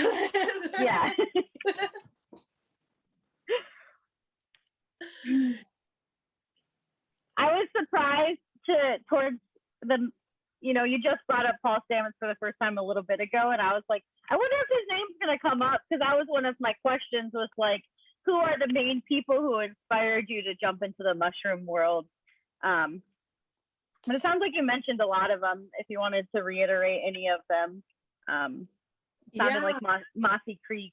Yeah. I was surprised towards the, you just brought up Paul Stamets for the first time a little bit ago, and I was like, I wonder if his name's going to come up, because that was one of my questions, was like, who are the main people who inspired you to jump into the mushroom world? But it sounds like you mentioned a lot of them. If you wanted to reiterate any of them, sounded like Yeah. Mossy Creek.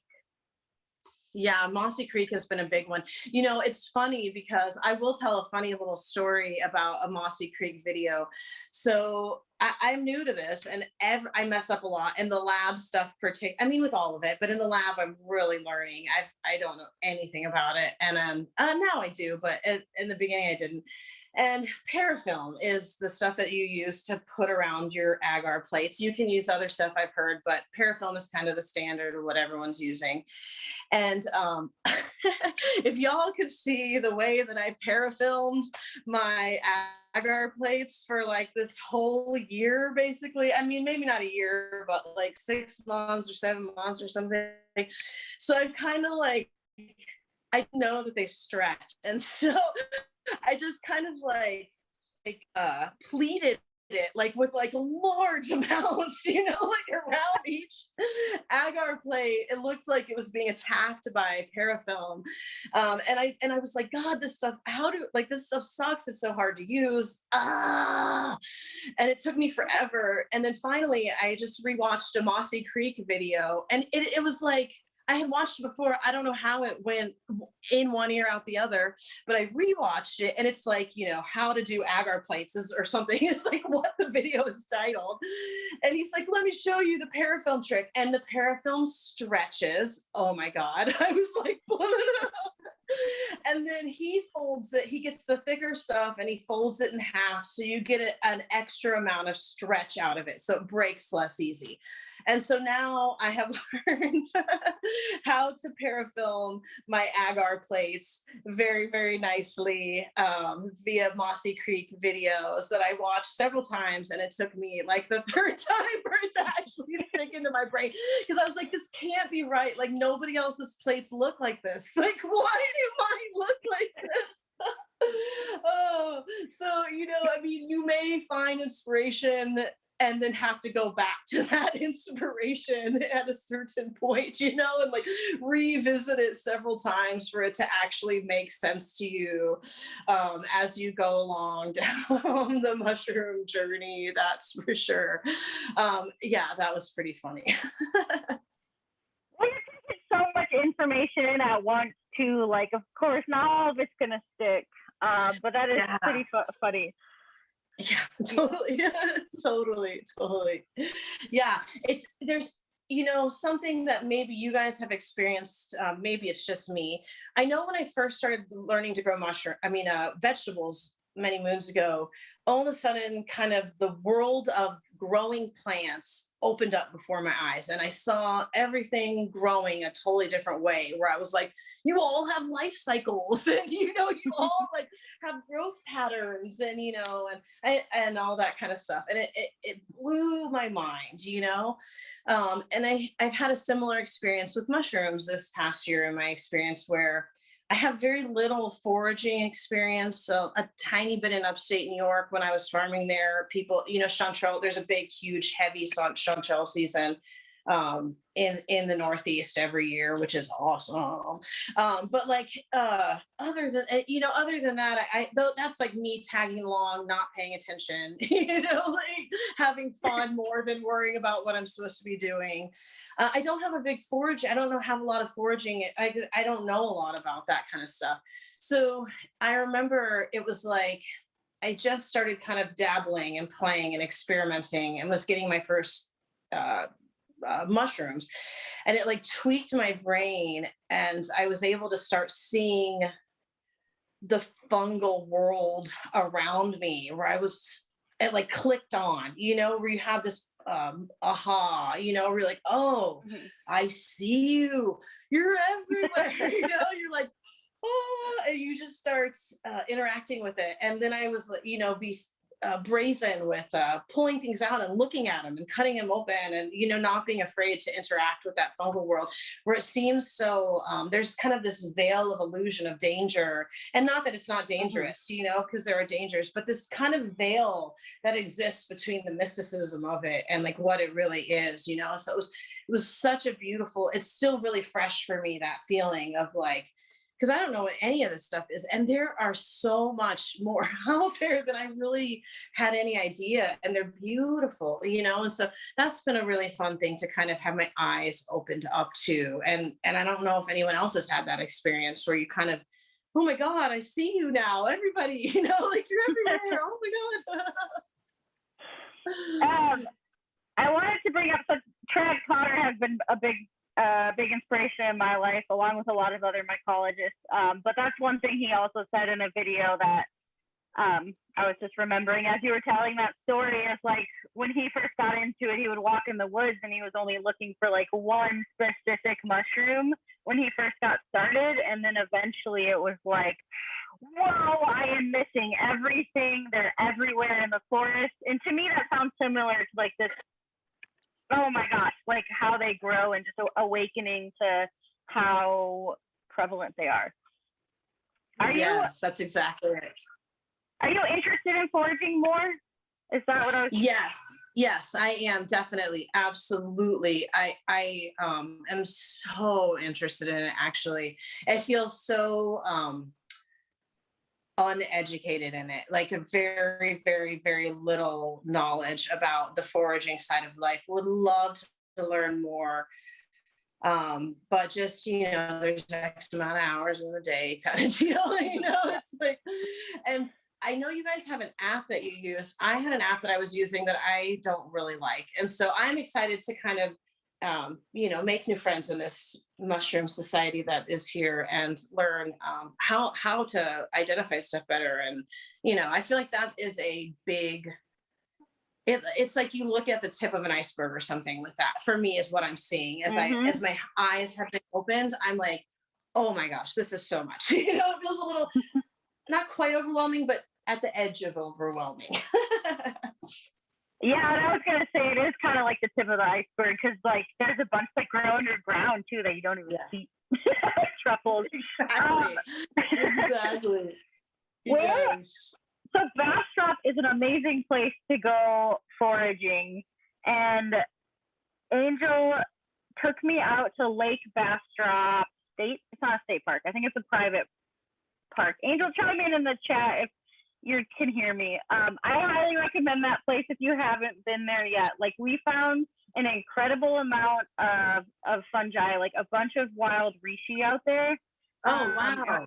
Yeah, Mossy Creek has been a big one. You know, it's funny because I will tell a funny little story about a Mossy Creek video. So I'm new to this, and I mess up a lot in the lab stuff. I mean, with all of it, but in the lab, I'm really learning. I don't know anything about it, and now I do, but in the beginning, I didn't. And parafilm is the stuff that you use to put around your agar plates. You can use other stuff, I've heard, but parafilm is kind of the standard of what everyone's using. And if y'all could see the way that I parafilmed my agar plates for like this whole year, basically, I mean, maybe not a year, but like 6 months or 7 months or something. So I'm kind of like, I know that they stretch. And so I just kind of pleated it like with like large amounts, like around each agar plate. It looked like it was being attacked by parafilm. And I was like, God, this stuff, this stuff sucks. It's so hard to use. And it took me forever. And then finally I just rewatched a Mossy Creek video, and it was like, I had watched it before. I don't know how it went in one ear out the other, but I rewatched it, and it's like, how to do agar plates or something. It's like what the video is titled. And he's like, let me show you the parafilm trick. And the parafilm stretches. Oh my God. I was like, and then he folds it. He gets the thicker stuff and he folds it in half. So you get an extra amount of stretch out of it. So it breaks less easy. And so now I have learned how to parafilm my agar plates very, very nicely via Mossy Creek videos that I watched several times. And it took me like the third time for it to actually stick into my brain, because I was like, this can't be right. Like nobody else's plates look like this. Like, why do mine look like this? Oh, so, I mean, you may find inspiration and then have to go back to that inspiration at a certain point, and like revisit it several times for it to actually make sense to you as you go along down the mushroom journey. That's for sure. Yeah, that was pretty funny. Well, you're taking so much information in at once too. Like, of course, not all of it's gonna stick, but that is pretty funny. Yeah, totally. Totally. Yeah, there's, something that maybe you guys have experienced. Maybe it's just me. I know when I first started learning to grow vegetables many moons ago, all of a sudden kind of the world of growing plants opened up before my eyes, and I saw everything growing a totally different way, where I was like, you all have life cycles, and you all like have growth patterns, and and all that kind of stuff, and it blew my mind. And I've had a similar experience with mushrooms this past year in my experience, where I have very little foraging experience. So a tiny bit in upstate New York when I was farming there. People, chanterelle, there's a big, huge, heavy chanterelle season in the Northeast every year, which is awesome. But like other than that, though that's like me tagging along, not paying attention, like having fun more than worrying about what I'm supposed to be doing. I don't have a big forage. I don't have a lot of foraging. I don't know a lot about that kind of stuff. So I remember it was like I just started kind of dabbling and playing and experimenting, and was getting my first mushrooms, and it like tweaked my brain, and I was able to start seeing the fungal world around me, where it like clicked on, where you have this aha, where you're like, oh, I see you're everywhere. You're like, oh, and you just start interacting with it. And then I was, brazen with pulling things out and looking at them and cutting them open, and not being afraid to interact with that fungal world, where it seems so there's kind of this veil of illusion of danger, and not that it's not dangerous, because there are dangers, but this kind of veil that exists between the mysticism of it and like what it really is. So it was such a beautiful, it's still really fresh for me, that feeling of like because I don't know what any of this stuff is. And there are so much more out there than I really had any idea. And they're beautiful, you know? And so that's been a really fun thing to kind of have my eyes opened up to. And I don't know if anyone else has had that experience where you kind of, oh my God, I see you now. Everybody, you know, like you're everywhere. Oh my God. I wanted to bring up, so Trent Potter has been a big inspiration in my life, along with a lot of other mycologists. But that's one thing he also said in a video that I was just remembering as you were telling that story. Is like when he first got into it, he would walk in the woods and he was only looking for like one specific mushroom when he first got started. And then eventually it was like, whoa, I am missing everything. They're everywhere in the forest. And to me, that sounds similar to like this, oh my gosh, like how they grow and just awakening to how prevalent they are. Yes, that's exactly it. Are you interested in foraging more? Is that what I was? Yes, I am, definitely, absolutely. I am so interested in it. Actually, I feel so uneducated in it, like a very, very, very little knowledge about the foraging side of life. Would love to learn more. But just, you know, there's X amount of hours in the day kind of deal, you know, it's like, and I know you guys have an app that you use. I had an app that I was using that I don't really like. And so I'm excited to kind of, you know, make new friends in this mushroom society that is here and learn how to identify stuff better. And, you know, I feel like that is a big, it's like you look at the tip of an iceberg or something with that, for me, is what I'm seeing as as my eyes have been opened. I'm like, oh my gosh, this is so much. You know, it feels a little, not quite overwhelming, but at the edge of overwhelming. Yeah, and I was gonna say it is kind of like the tip of the iceberg, because like there's a bunch that grow underground too that you don't even see. Truffles. Exactly. Exactly. Yes. So Bastrop is an amazing place to go foraging, and Angel took me out to Lake Bastrop State. It's not a state park. I think it's a private park. Angel, chime in the chat if you can hear me. I highly recommend that place if you haven't been there yet. Like, we found an incredible amount of fungi, like a bunch of wild reishi out there. Oh, wow.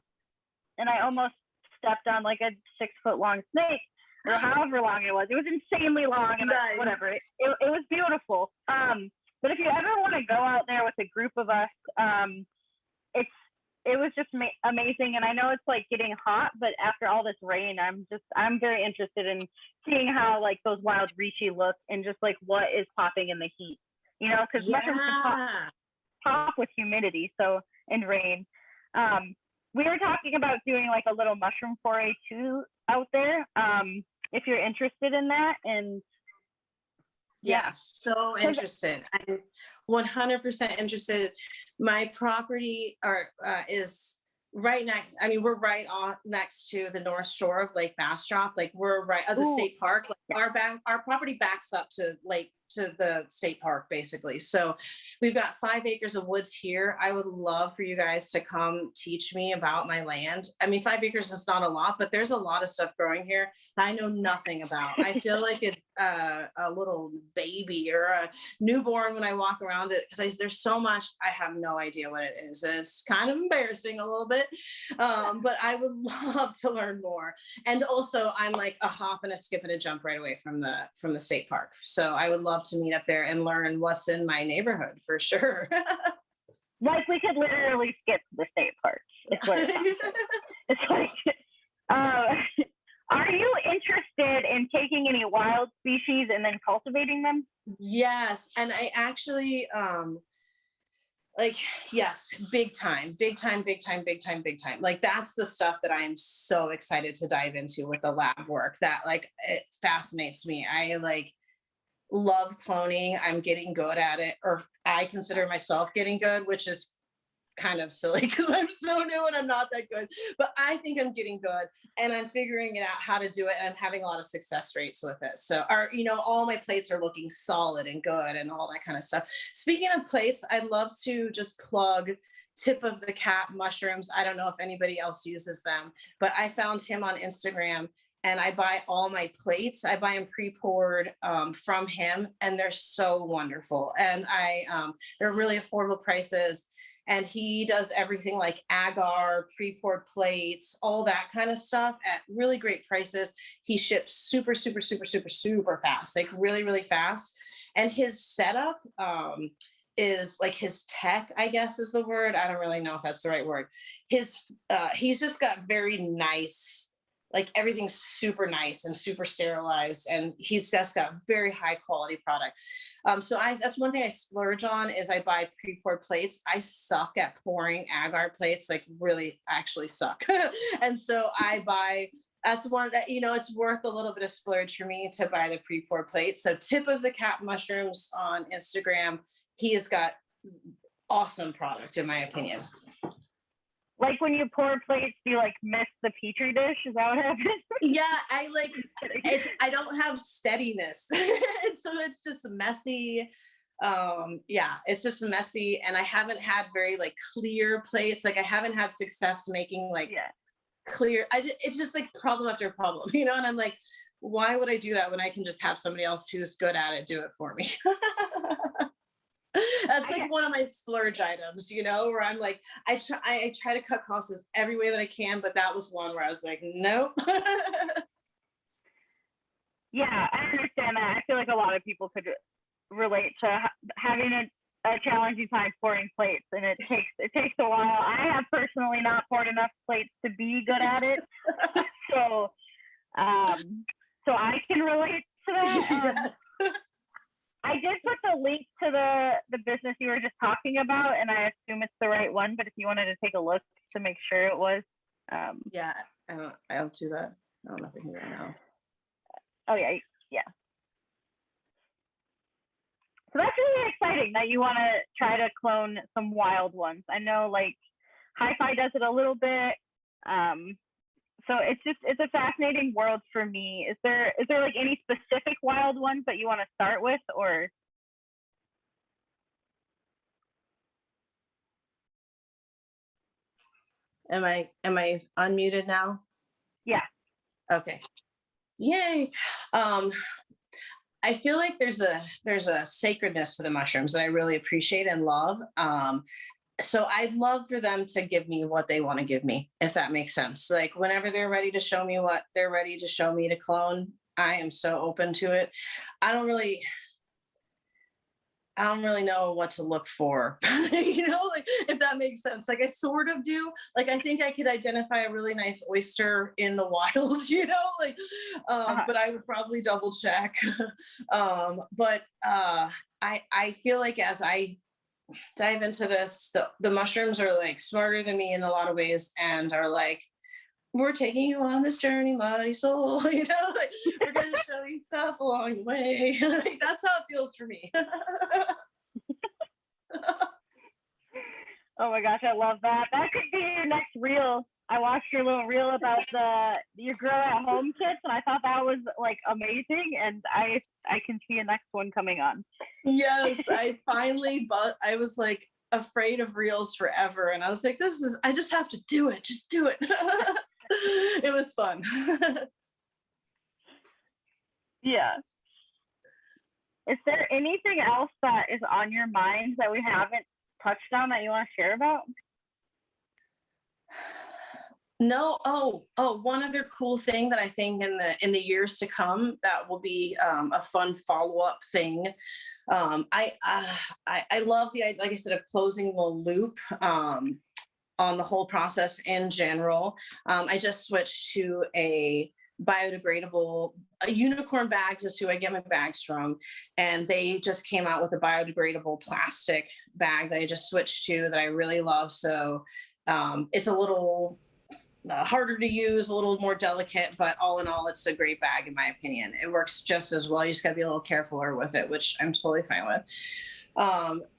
And I almost stepped on like a 6-foot long snake, or however long it was. It was insanely long, and Nice. whatever. It was beautiful. But if you ever want to go out there with a group of us, it was just amazing. And I know it's like getting hot, but after all this rain, I'm very interested in seeing how like those wild reishi look and just like what is popping in the heat, you know, because mushrooms can pop with humidity, so, and rain. We were talking about doing like a little mushroom foray too out there. If you're interested in that. And yes, so interested. I'm 100% interested. My property is right next. I mean, we're right on next to the north shore of Lake Bastrop. Like, we're right at the state park. Like, our property backs up to the state park, basically. So we've got 5 acres of woods here. I would love for you guys to come teach me about my land. I mean, 5 acres is not a lot, but there's a lot of stuff growing here that I know nothing about. I feel like it's a little baby or a newborn when I walk around it, because there's so much I have no idea what it is, and it's kind of embarrassing a little bit. But I would love to learn more. And also, I'm like a hop and a skip and a jump right away from the state park. So I would love to meet up there and learn what's in my neighborhood for sure. Like, we could literally skip the state park. It's what it's like. Are you interested in taking any wild species and then cultivating them? Yes, and I actually like, yes, big time. Like, that's the stuff that I'm so excited to dive into with the lab work. That, like, it fascinates me. I like love cloning. I'm getting good at it, or I consider myself getting good, which is kind of silly because I'm so new and I'm not that good, but I think I'm getting good, and I'm figuring it out how to do it, and I'm having a lot of success rates with it. So, all my plates are looking solid and good and all that kind of stuff. Speaking of plates, I'd love to just plug tip of the cap mushrooms. I don't know if anybody else uses them, but I found him on Instagram and I buy all my plates. I buy them pre-poured from him, and they're so wonderful. And they're really affordable prices. And he does everything like agar, pre-poured plates, all that kind of stuff at really great prices. He ships super, super, super, super, super fast, like really, really fast. And his setup is like his tech, I guess is the word. I don't really know if that's the right word. He's just got very nice, like everything's super nice and super sterilized, and he's just got very high quality product. So that's one thing I splurge on is I buy pre-poured plates. I suck at pouring agar plates, like really actually suck. And so that's one that, it's worth a little bit of splurge for me to buy the pre-poured plates. So tip of the cap mushrooms on Instagram, he has got awesome product in my opinion. Like when you pour plates, do you like miss the petri dish? Is that what happens? Yeah, I don't have steadiness. So it's just messy. Yeah, it's just messy. And I haven't had very like clear plates. Like I haven't had success making like clear. It's just like problem after problem, and I'm like, why would I do that when I can just have somebody else who's good at it do it for me? That's like one of my splurge items, where I'm like, I try to cut costs every way that I can, but that was one where I was like, nope. Yeah, I understand that. I feel like a lot of people could relate to having a challenging time pouring plates, and it takes a while. I have personally not poured enough plates to be good at it, so I can relate to that. Yes. I did put the link to the business you were just talking about, and I assume it's the right one, but if you wanted to take a look to make sure it was. Yeah, I'll do that. I don't know if I can do that now. Oh, yeah. So that's really exciting that you want to try to clone some wild ones. I know like Hi-Fi does it a little bit. So it's a fascinating world for me. Is there like any specific wild ones that you want to start with, or? Am I unmuted now? Yeah. Okay. Yay. I feel like there's a sacredness to the mushrooms that I really appreciate and love. So I'd love for them to give me what they want to give me, if that makes sense. Like whenever they're ready to show me what they're ready to show me to clone, I am so open to it. I don't really know what to look for, like if that makes sense. Like I sort of do. Like I think I could identify a really nice oyster in the wild, but I would probably double check. But I feel like as I dive into this, the mushrooms are like smarter than me in a lot of ways and are like, we're taking you on this journey, Marysol, like we're going to show you stuff along the way. Like, that's how it feels for me. Oh my gosh, I love that. That could be your next reel. I watched your little reel about your grow at home kits, and I thought that was like amazing, and I can see a next one coming on. Yes, but I was like afraid of reels forever, and I was like, I just have to do it. Just do it. It was fun. Yeah. Is there anything else that is on your mind that we haven't touched on that you want to share about? No. Oh, one other cool thing that I think in the years to come that will be a fun follow-up thing. I love the idea, like I said, of closing the loop on the whole process in general. I just switched to a Unicorn Bags is who I get my bags from, and they just came out with a biodegradable plastic bag that I just switched to that I really love. So it's a little harder to use, a little more delicate, but all in all, it's a great bag in my opinion. It works just as well. You just gotta be a little carefuler with it, which I'm totally fine with.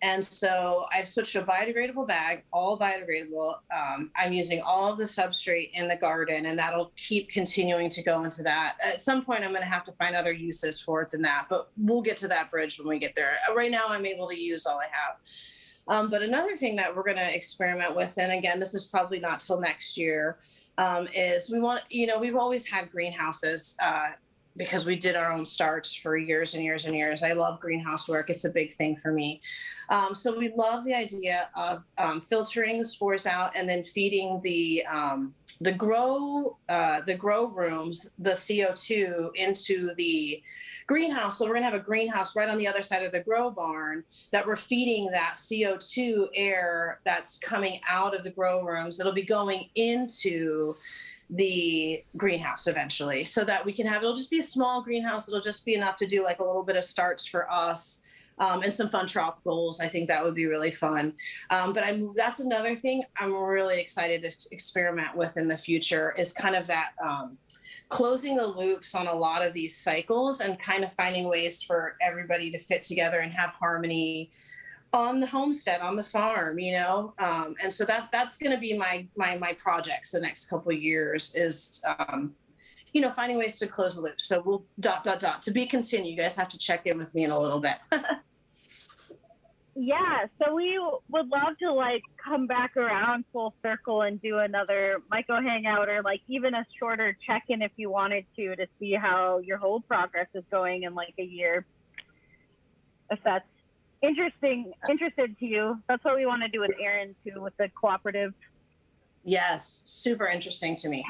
And so I've switched to a biodegradable bag, all biodegradable. I'm using all of the substrate in the garden, and that'll keep continuing to go into that. At some point, I'm going to have to find other uses for it than that, but we'll get to that bridge when we get there. Right now, I'm able to use all I have. But another thing that we're going to experiment with, and again, this is probably not till next year, is we want, we've always had greenhouses because we did our own starts for years and years and years. I love greenhouse work. It's a big thing for me. So we love the idea of filtering the spores out and then feeding the grow rooms, the CO2 into the greenhouse. So we're gonna have a greenhouse right on the other side of the grow barn that we're feeding that CO2 air that's coming out of the grow rooms. It'll be going into the greenhouse eventually, so that we can have, it'll just be a small greenhouse. It'll just be enough to do like a little bit of starts for us. And some fun tropicals. I think that would be really fun. But that's another thing I'm really excited to experiment with in the future, is kind of that closing the loops on a lot of these cycles and kind of finding ways for everybody to fit together and have harmony on the homestead, on the farm, and so that's going to be my projects the next couple of years, is finding ways to close the loop. So we'll ... to be continued. You guys have to check in with me in a little bit. Yeah, so we would love to come back around full circle and do another Myco Hangout, or even a shorter check-in if you wanted to see how your whole progress is going in a year. If that's interested to you. That's what we want to do with Erin too, with the cooperative. Yes, super interesting to me.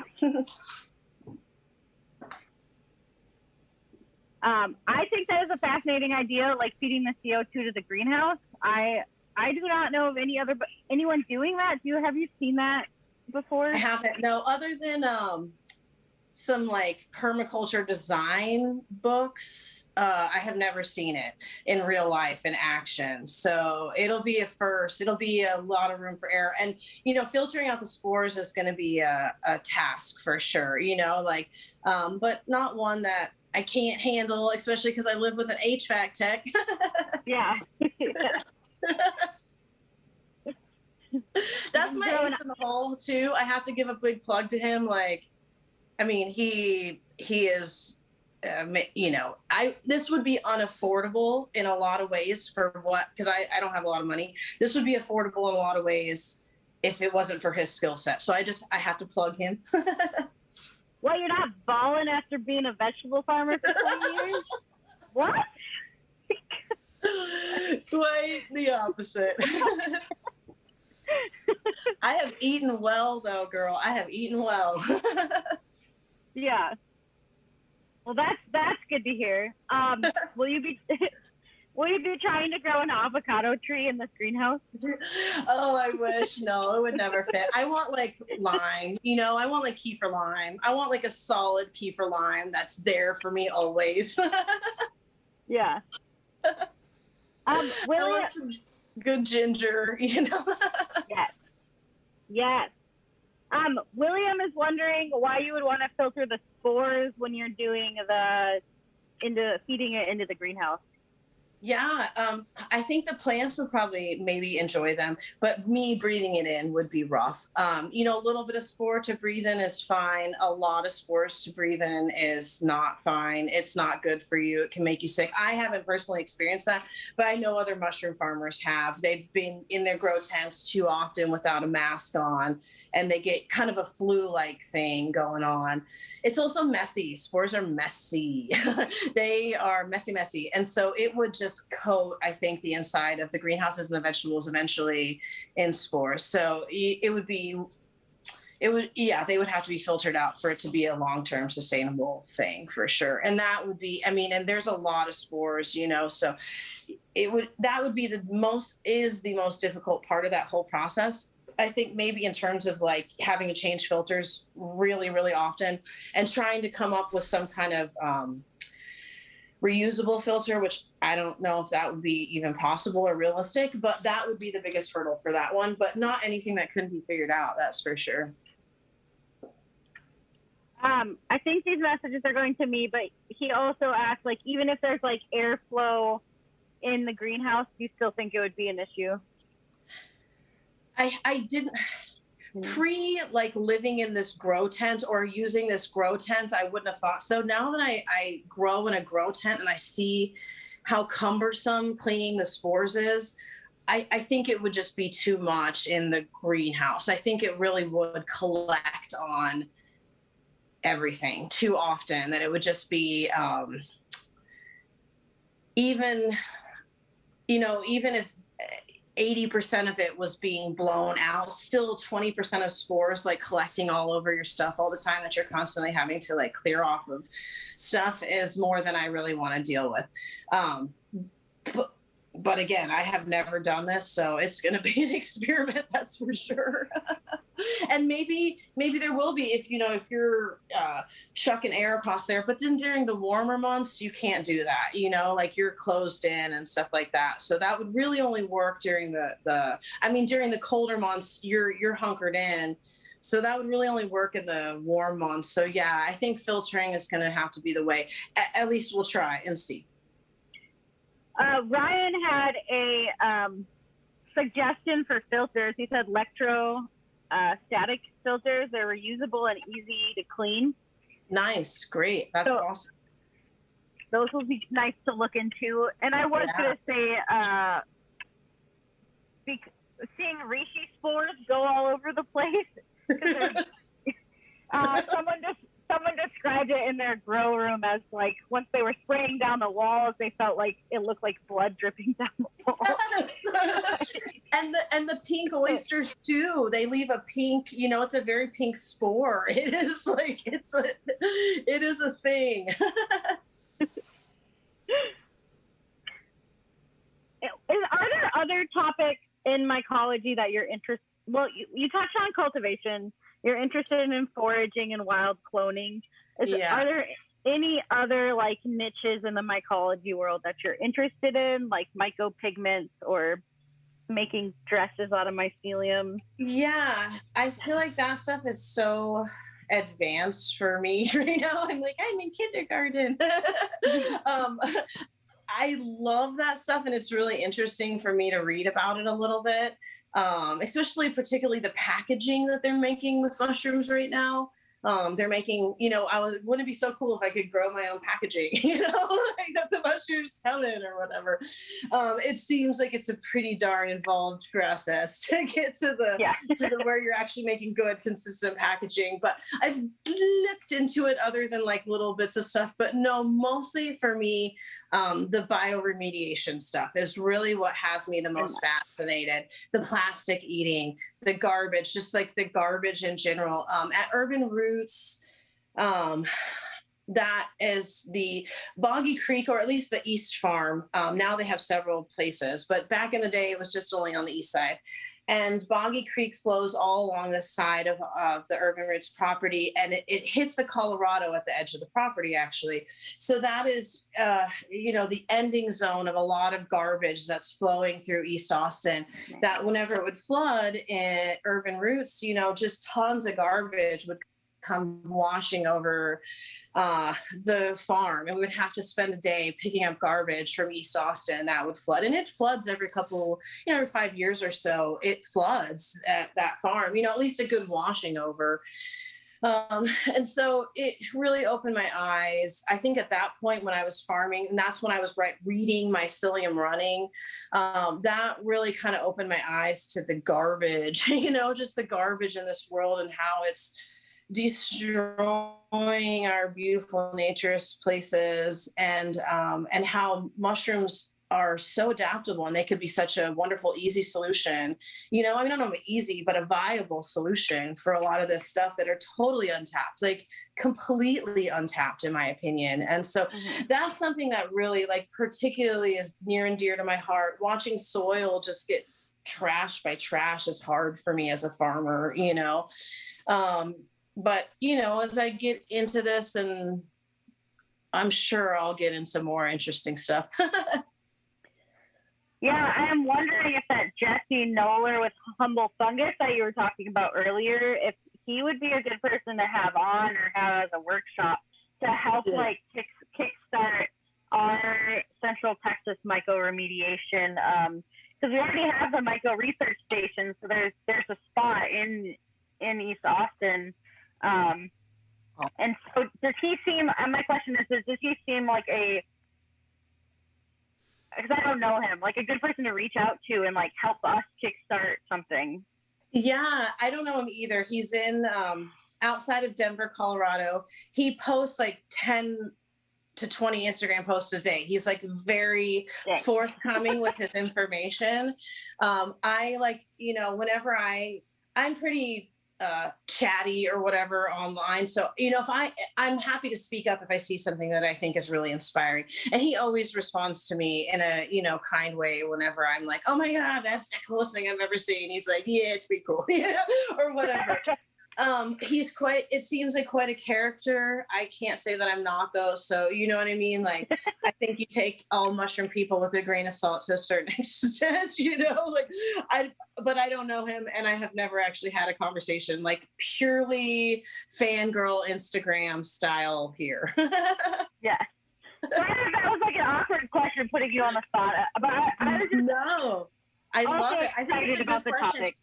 I think that is a fascinating idea, feeding the CO2 to the greenhouse. I do not know of anyone doing that. Have you seen that before? I haven't. No, other than some permaculture design books. I have never seen it in real life in action. So it'll be a first. It'll be a lot of room for error. And, filtering out the spores is going to be a task for sure, but not one that I can't handle, especially because I live with an HVAC tech. Yeah. That's my ace in the hole too. I have to give a big plug to him. He is, this would be unaffordable in a lot of ways because I don't have a lot of money. This would be affordable in a lot of ways if it wasn't for his skill set. So I have to plug him. Well, you're not balling after being a vegetable farmer for 20 years? What? Quite the opposite. I have eaten well, though, girl. I have eaten well. Yeah. Well, that's good to hear. Will you be trying to grow an avocado tree in this greenhouse? Oh, I wish. No, it would never fit. I want lime, I want kefir lime. I want a solid kefir lime that's there for me always. Yeah. I want some good ginger, Yes. Yes. William is wondering why you would want to filter the spores when you're doing feeding it into the greenhouse. Yeah, I think the plants would probably maybe enjoy them, but me breathing it in would be rough. A little bit of spore to breathe in is fine. A lot of spores to breathe in is not fine. It's not good for you. It can make you sick. I haven't personally experienced that, but I know other mushroom farmers have. They've been in their grow tents too often without a mask on, and they get kind of a flu-like thing going on. It's also messy. Spores are messy. They are messy. And so it would just coat, I think, the inside of the greenhouses and the vegetables eventually in spores. So they would have to be filtered out for it to be a long-term sustainable thing for sure. And that would be, and there's a lot of spores, so that would be the most difficult part of that whole process. I think maybe in terms of having to change filters really, really often and trying to come up with some kind of reusable filter, which I don't know if that would be even possible or realistic, but that would be the biggest hurdle for that one, but not anything that couldn't be figured out. That's for sure. I think these messages are going to me, but he also asked, even if there's airflow in the greenhouse, do you still think it would be an issue? I didn't living in this grow tent or using this grow tent, I wouldn't have thought so. Now that I grow in a grow tent and I see how cumbersome cleaning the spores is, I think it would just be too much in the greenhouse. I think it really would collect on everything too often, that it would just be even, even if 80% of it was being blown out, still 20% of spores like collecting all over your stuff all the time, that you're constantly having to like clear off of stuff, is more than I really want to deal with. But again, I have never done this, so it's going to be an experiment, that's for sure. And maybe there will be, if you're chucking air across there, but then during the warmer months you can't do that, like you're closed in and stuff like that. So that would really only work during during the colder months you're hunkered in. So that would really only work in the warm months. So yeah, I think filtering is going to have to be the way. At least we'll try and see. Ryan had a suggestion for filters. He said electrostatic filters. They're reusable and easy to clean. Nice, great, that's awesome. Those will be nice to look into. And I was going to say, seeing reishi spores go all over the place. Someone described it in their grow room as like, once they were spraying down the walls, they felt like it looked like blood dripping down the wall. And the pink oysters too. They leave a pink, it's a very pink spore. It is like, it is a thing. Are there other topics in mycology that you're interested? Well, you touched on cultivation. You're interested in foraging and wild cloning. Are there any other like niches in the mycology world that you're interested in, like mycopigments or making dresses out of mycelium? Yeah, I feel like that stuff is so advanced for me right now. I'm in kindergarten. I love that stuff, and it's really interesting for me to read about it a little bit. Especially particularly the packaging that they're making with mushrooms right now. They're making, wouldn't it be so cool if I could grow my own packaging, like that the mushrooms come in or whatever. It seems like it's a pretty darn involved process to get to the where you're actually making good, consistent packaging. But I've looked into it other than like little bits of stuff, but no, mostly for me, the bioremediation stuff is really what has me the most fascinated. The plastic eating, the garbage, just like the garbage in general. At Urban Roots, that is the Boggy Creek, or at least the East Farm. Now they have several places, but back in the day, it was just only on the east side. And Boggy Creek flows all along the side of the Urban Roots property, and it hits the Colorado at the edge of the property, actually. So that is, the ending zone of a lot of garbage that's flowing through East Austin, that whenever it would flood in Urban Roots, just tons of garbage would come washing over the farm, and we would have to spend a day picking up garbage from East Austin that would flood. And it floods every 5 years or so. It floods at that farm, at least a good washing over. And so it really opened my eyes. I think at that point when I was farming, and that's when I was reading Mycelium Running, that really kind of opened my eyes to the garbage, just the garbage in this world and how it's destroying our beautiful nature's places, and how mushrooms are so adaptable, and they could be such a wonderful, easy solution. I don't know, easy, but a viable solution for a lot of this stuff that are totally untapped, like completely untapped, in my opinion. And so that's something that really, like, particularly is near and dear to my heart. Watching soil just get trashed by trash is hard for me as a farmer, but, as I get into this, and I'm sure I'll get into more interesting stuff. Yeah, I am wondering if that Jesse Knoller with Humble Fungus that you were talking about earlier, if he would be a good person to have on or have as a workshop to help kickstart our Central Texas mycoremediation. Because we already have the Myco Research Station, so there's a spot in East Austin. And so does he seem, my question is, does he seem like because I don't know him, like a good person to reach out to and like help us kickstart something. Yeah, I don't know him either. He's in outside of Denver, Colorado. He posts like 10 to 20 Instagram posts a day. He's like very forthcoming with his information. I like, you know, whenever I'm pretty chatty or whatever online. So, you know, I'm happy to speak up if I see something that I think is really inspiring. And he always responds to me in a, you know, kind way whenever I'm like, oh my God, that's the coolest thing I've ever seen. He's like, yeah, it's pretty cool. Yeah, or whatever. He's it seems like quite a character. I can't say that I'm not though. So, you know what I mean? Like, I think you take all mushroom people with a grain of salt to a certain extent, you know, like but I don't know him and I have never actually had a conversation, like purely fangirl Instagram style here. Yeah. That was like an awkward question putting you on the spot, but I was just I love it. I think it's a about good the question. topic.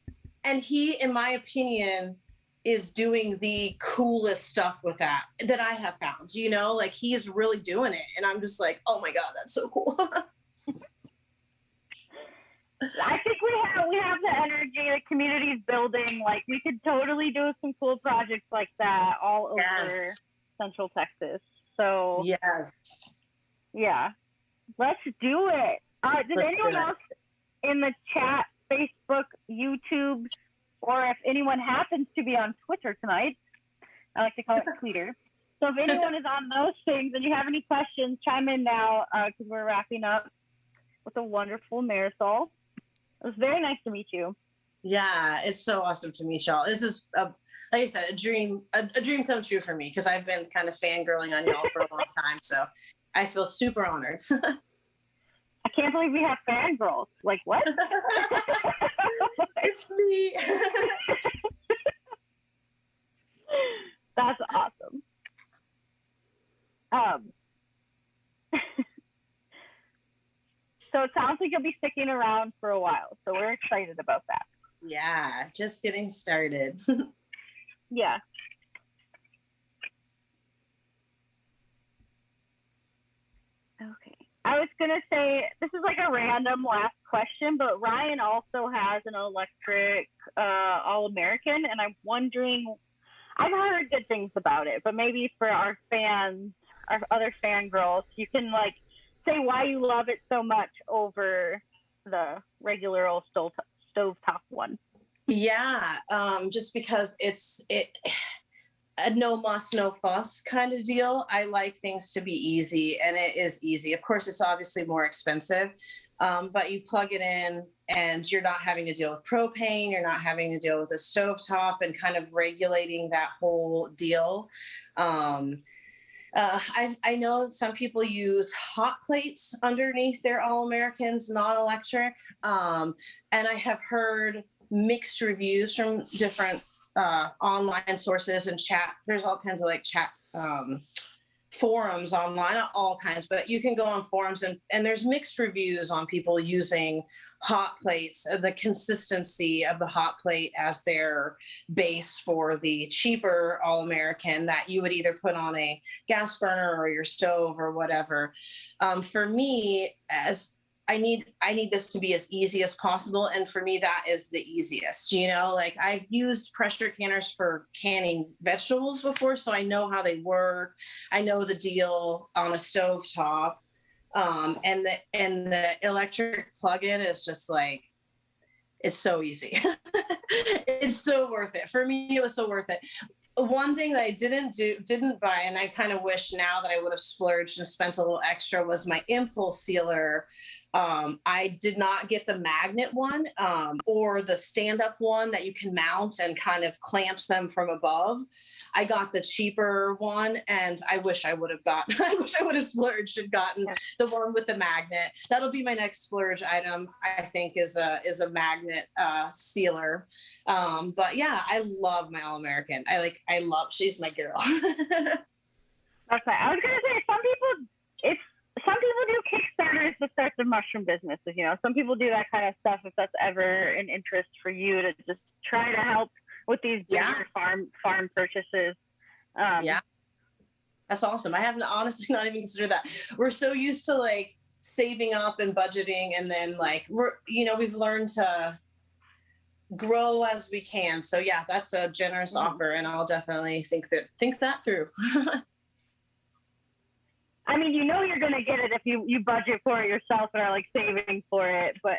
And he, in my opinion, is doing the coolest stuff with that I have found, you know, like he's really doing it. And I'm just like, oh my God, that's so cool. I think we have the energy, the community's building. Like we could totally do some cool projects like that all over Central Texas. So yes. Yeah, let's do it. Did anyone else in the chat, Facebook, YouTube, or if anyone happens to be on Twitter tonight, I like to call it Twitter. So if anyone is on those things and you have any questions, chime in now because we're wrapping up with a wonderful Marysol. It was very nice to meet you. Yeah, it's so awesome to meet y'all. This is, like I said, a dream come true for me because I've been kind of fangirling on y'all for a long time. So I feel super honored. I can't believe we have fangirls. Like, what? It's me. That's awesome. So it sounds like you'll be sticking around for a while. So we're excited about that. Yeah, just getting started. Yeah. Okay. I was going to say, this is like a random last question, but Ryan also has an electric All-American, and I'm wondering, I've heard good things about it, but maybe for our fans, our other fangirls, you can like say why you love it so much over the regular old stovetop one. Yeah, just because it's a no muss, no fuss kind of deal. I like things to be easy, and it is easy. Of course, it's obviously more expensive, but you plug it in and you're not having to deal with propane. You're not having to deal with a stovetop and kind of regulating that whole deal. I know some people use hot plates underneath their All-Americans, non-electric. And I have heard mixed reviews from different online sources and chat. There's all kinds of like chat forums online, not all kinds, but you can go on forums and there's mixed reviews on people using hot plates, the consistency of the hot plate as their base for the cheaper All-American that you would either put on a gas burner or your stove or whatever. For me, as I need this to be as easy as possible. And for me, that is the easiest, you know, like I've used pressure canners for canning vegetables before, so I know how they work. I know the deal on a stovetop. And the electric plug-in is just like, it's so easy. It's so worth it. For me, it was so worth it. One thing that I didn't buy, and I kind of wish now that I would have splurged and spent a little extra, was my impulse sealer. I did not get the magnet one or the stand-up one that you can mount and kind of clamps them from above. I got the cheaper one, and I wish I would have splurged and gotten the one with the magnet. That'll be my next splurge item, I think, is a magnet sealer. But yeah, I love my All-American. She's my girl. That's right. I was gonna say some people do Kickstarters to start the mushroom businesses. You know, some people do that kind of stuff if that's ever an interest for you to just try to help with these bigger farm purchases. Yeah, that's awesome. I haven't honestly not even considered that. We're so used to like saving up and budgeting, and then like we've learned to grow as we can. So yeah, that's a generous offer, and I'll definitely think that through. I mean, you're gonna get it if you budget for it yourself and are like saving for it, but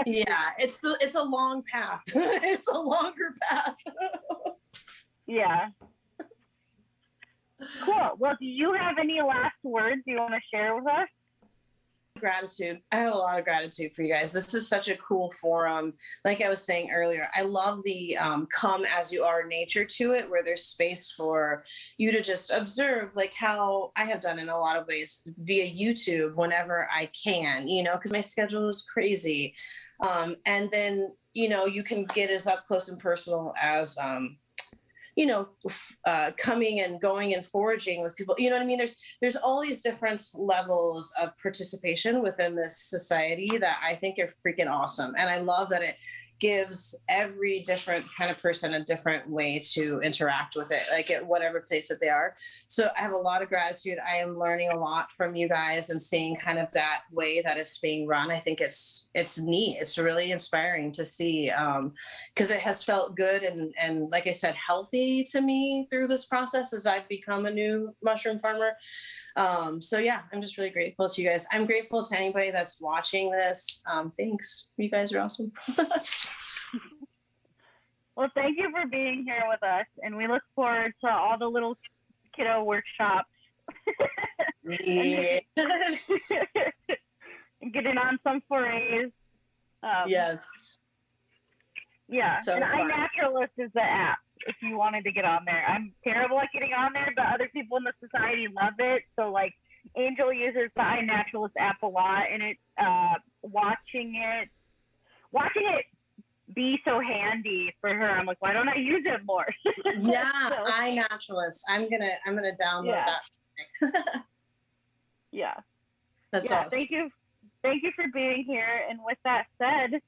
yeah, it's a long path. It's a longer path. Yeah. Cool. Well, do you have any last words you want to share with us? Gratitude. I have a lot of gratitude for you guys. This is such a cool forum. Like I was saying earlier, I love the come as you are nature to it, where there's space for you to just observe, like how I have done in a lot of ways via YouTube whenever I can, because my schedule is crazy. And then, you can get as up close and personal as coming and going and foraging with people. You know what I mean? There's all these different levels of participation within this society that I think are freaking awesome. And I love that it gives every different kind of person a different way to interact with it, like at whatever place that they are. So I have a lot of gratitude. I am learning a lot from you guys and seeing kind of that way that it's being run. I think it's neat. It's really inspiring to see, because it has felt good and like I said, healthy to me through this process as I've become a new mushroom farmer. So yeah, I'm just really grateful to you guys. I'm grateful to anybody that's watching this. Thanks. You guys are awesome. Well, thank you for being here with us, and we look forward to all the little kiddo workshops. Yeah. Getting on some forays. Yes. Yeah, So and fun. iNaturalist is the app if you wanted to get on there. I'm terrible at getting on there, but other people in the society love it. So like Angel uses the iNaturalist app a lot, and it watching it be so handy for her. I'm like, why don't I use it more? Yeah, So, iNaturalist. I'm gonna download that. Yeah. That's Yeah. awesome. Thank you for being here. And with that said,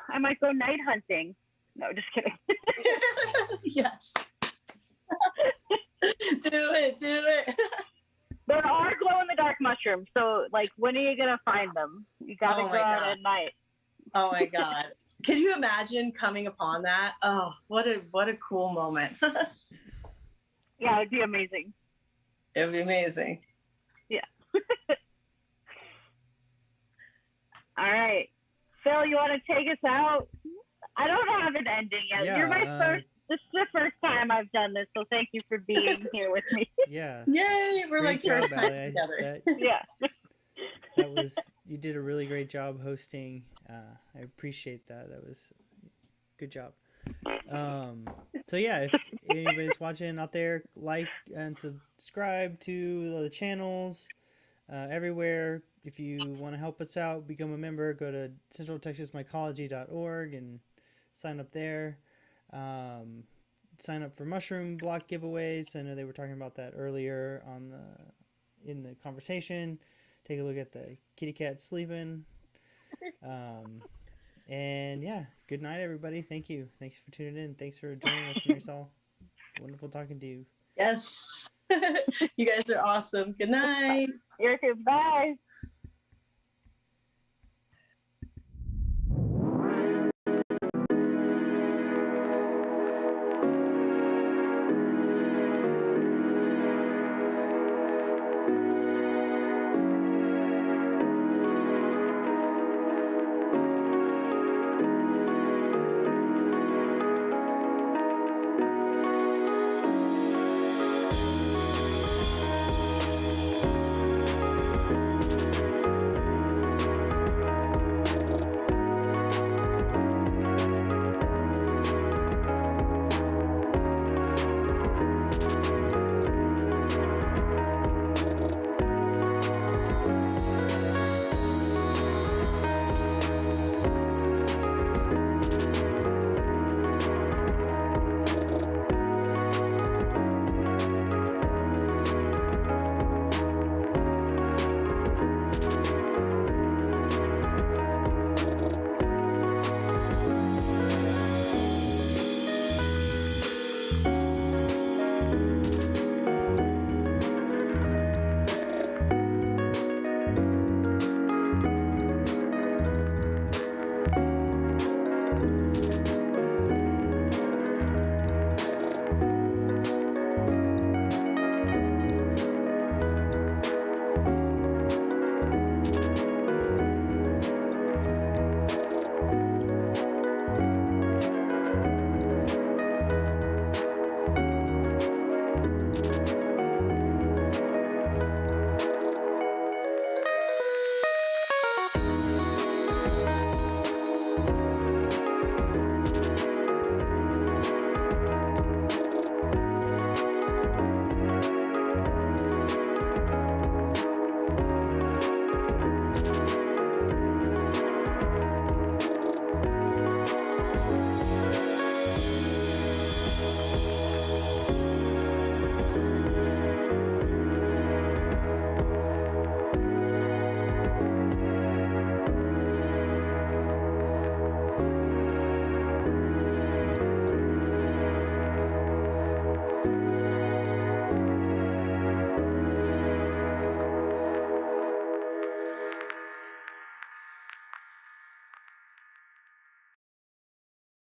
I might go night hunting. No, just kidding. Yes. Do it. There are glow in the dark mushrooms. So like, when are you going to find them? You got to go out at night. Oh my God. Can you imagine coming upon that? Oh, what a cool moment. Yeah, it'd be amazing. It would be amazing. Yeah. All right. Phil, you want to take us out? I don't have an ending yet. Yeah, You're my first. This is the first time I've done this, so thank you for being here with me. Yeah. Yay! We're Great like job, first time Allie. together. Yeah. You did a really great job hosting. I appreciate that. That was good job. So yeah, if anybody's watching out there, like and subscribe to the channels everywhere. If you want to help us out, become a member, go to centraltexasmycology.org and sign up there. Sign up for mushroom block giveaways. I know they were talking about that earlier in the conversation. Take a look at the kitty cat sleeping. And yeah, good night, everybody. Thank you. Thanks for tuning in. Thanks for joining us, Marysol. Wonderful talking to you. Yes. You guys are awesome. Good night. You too. Bye.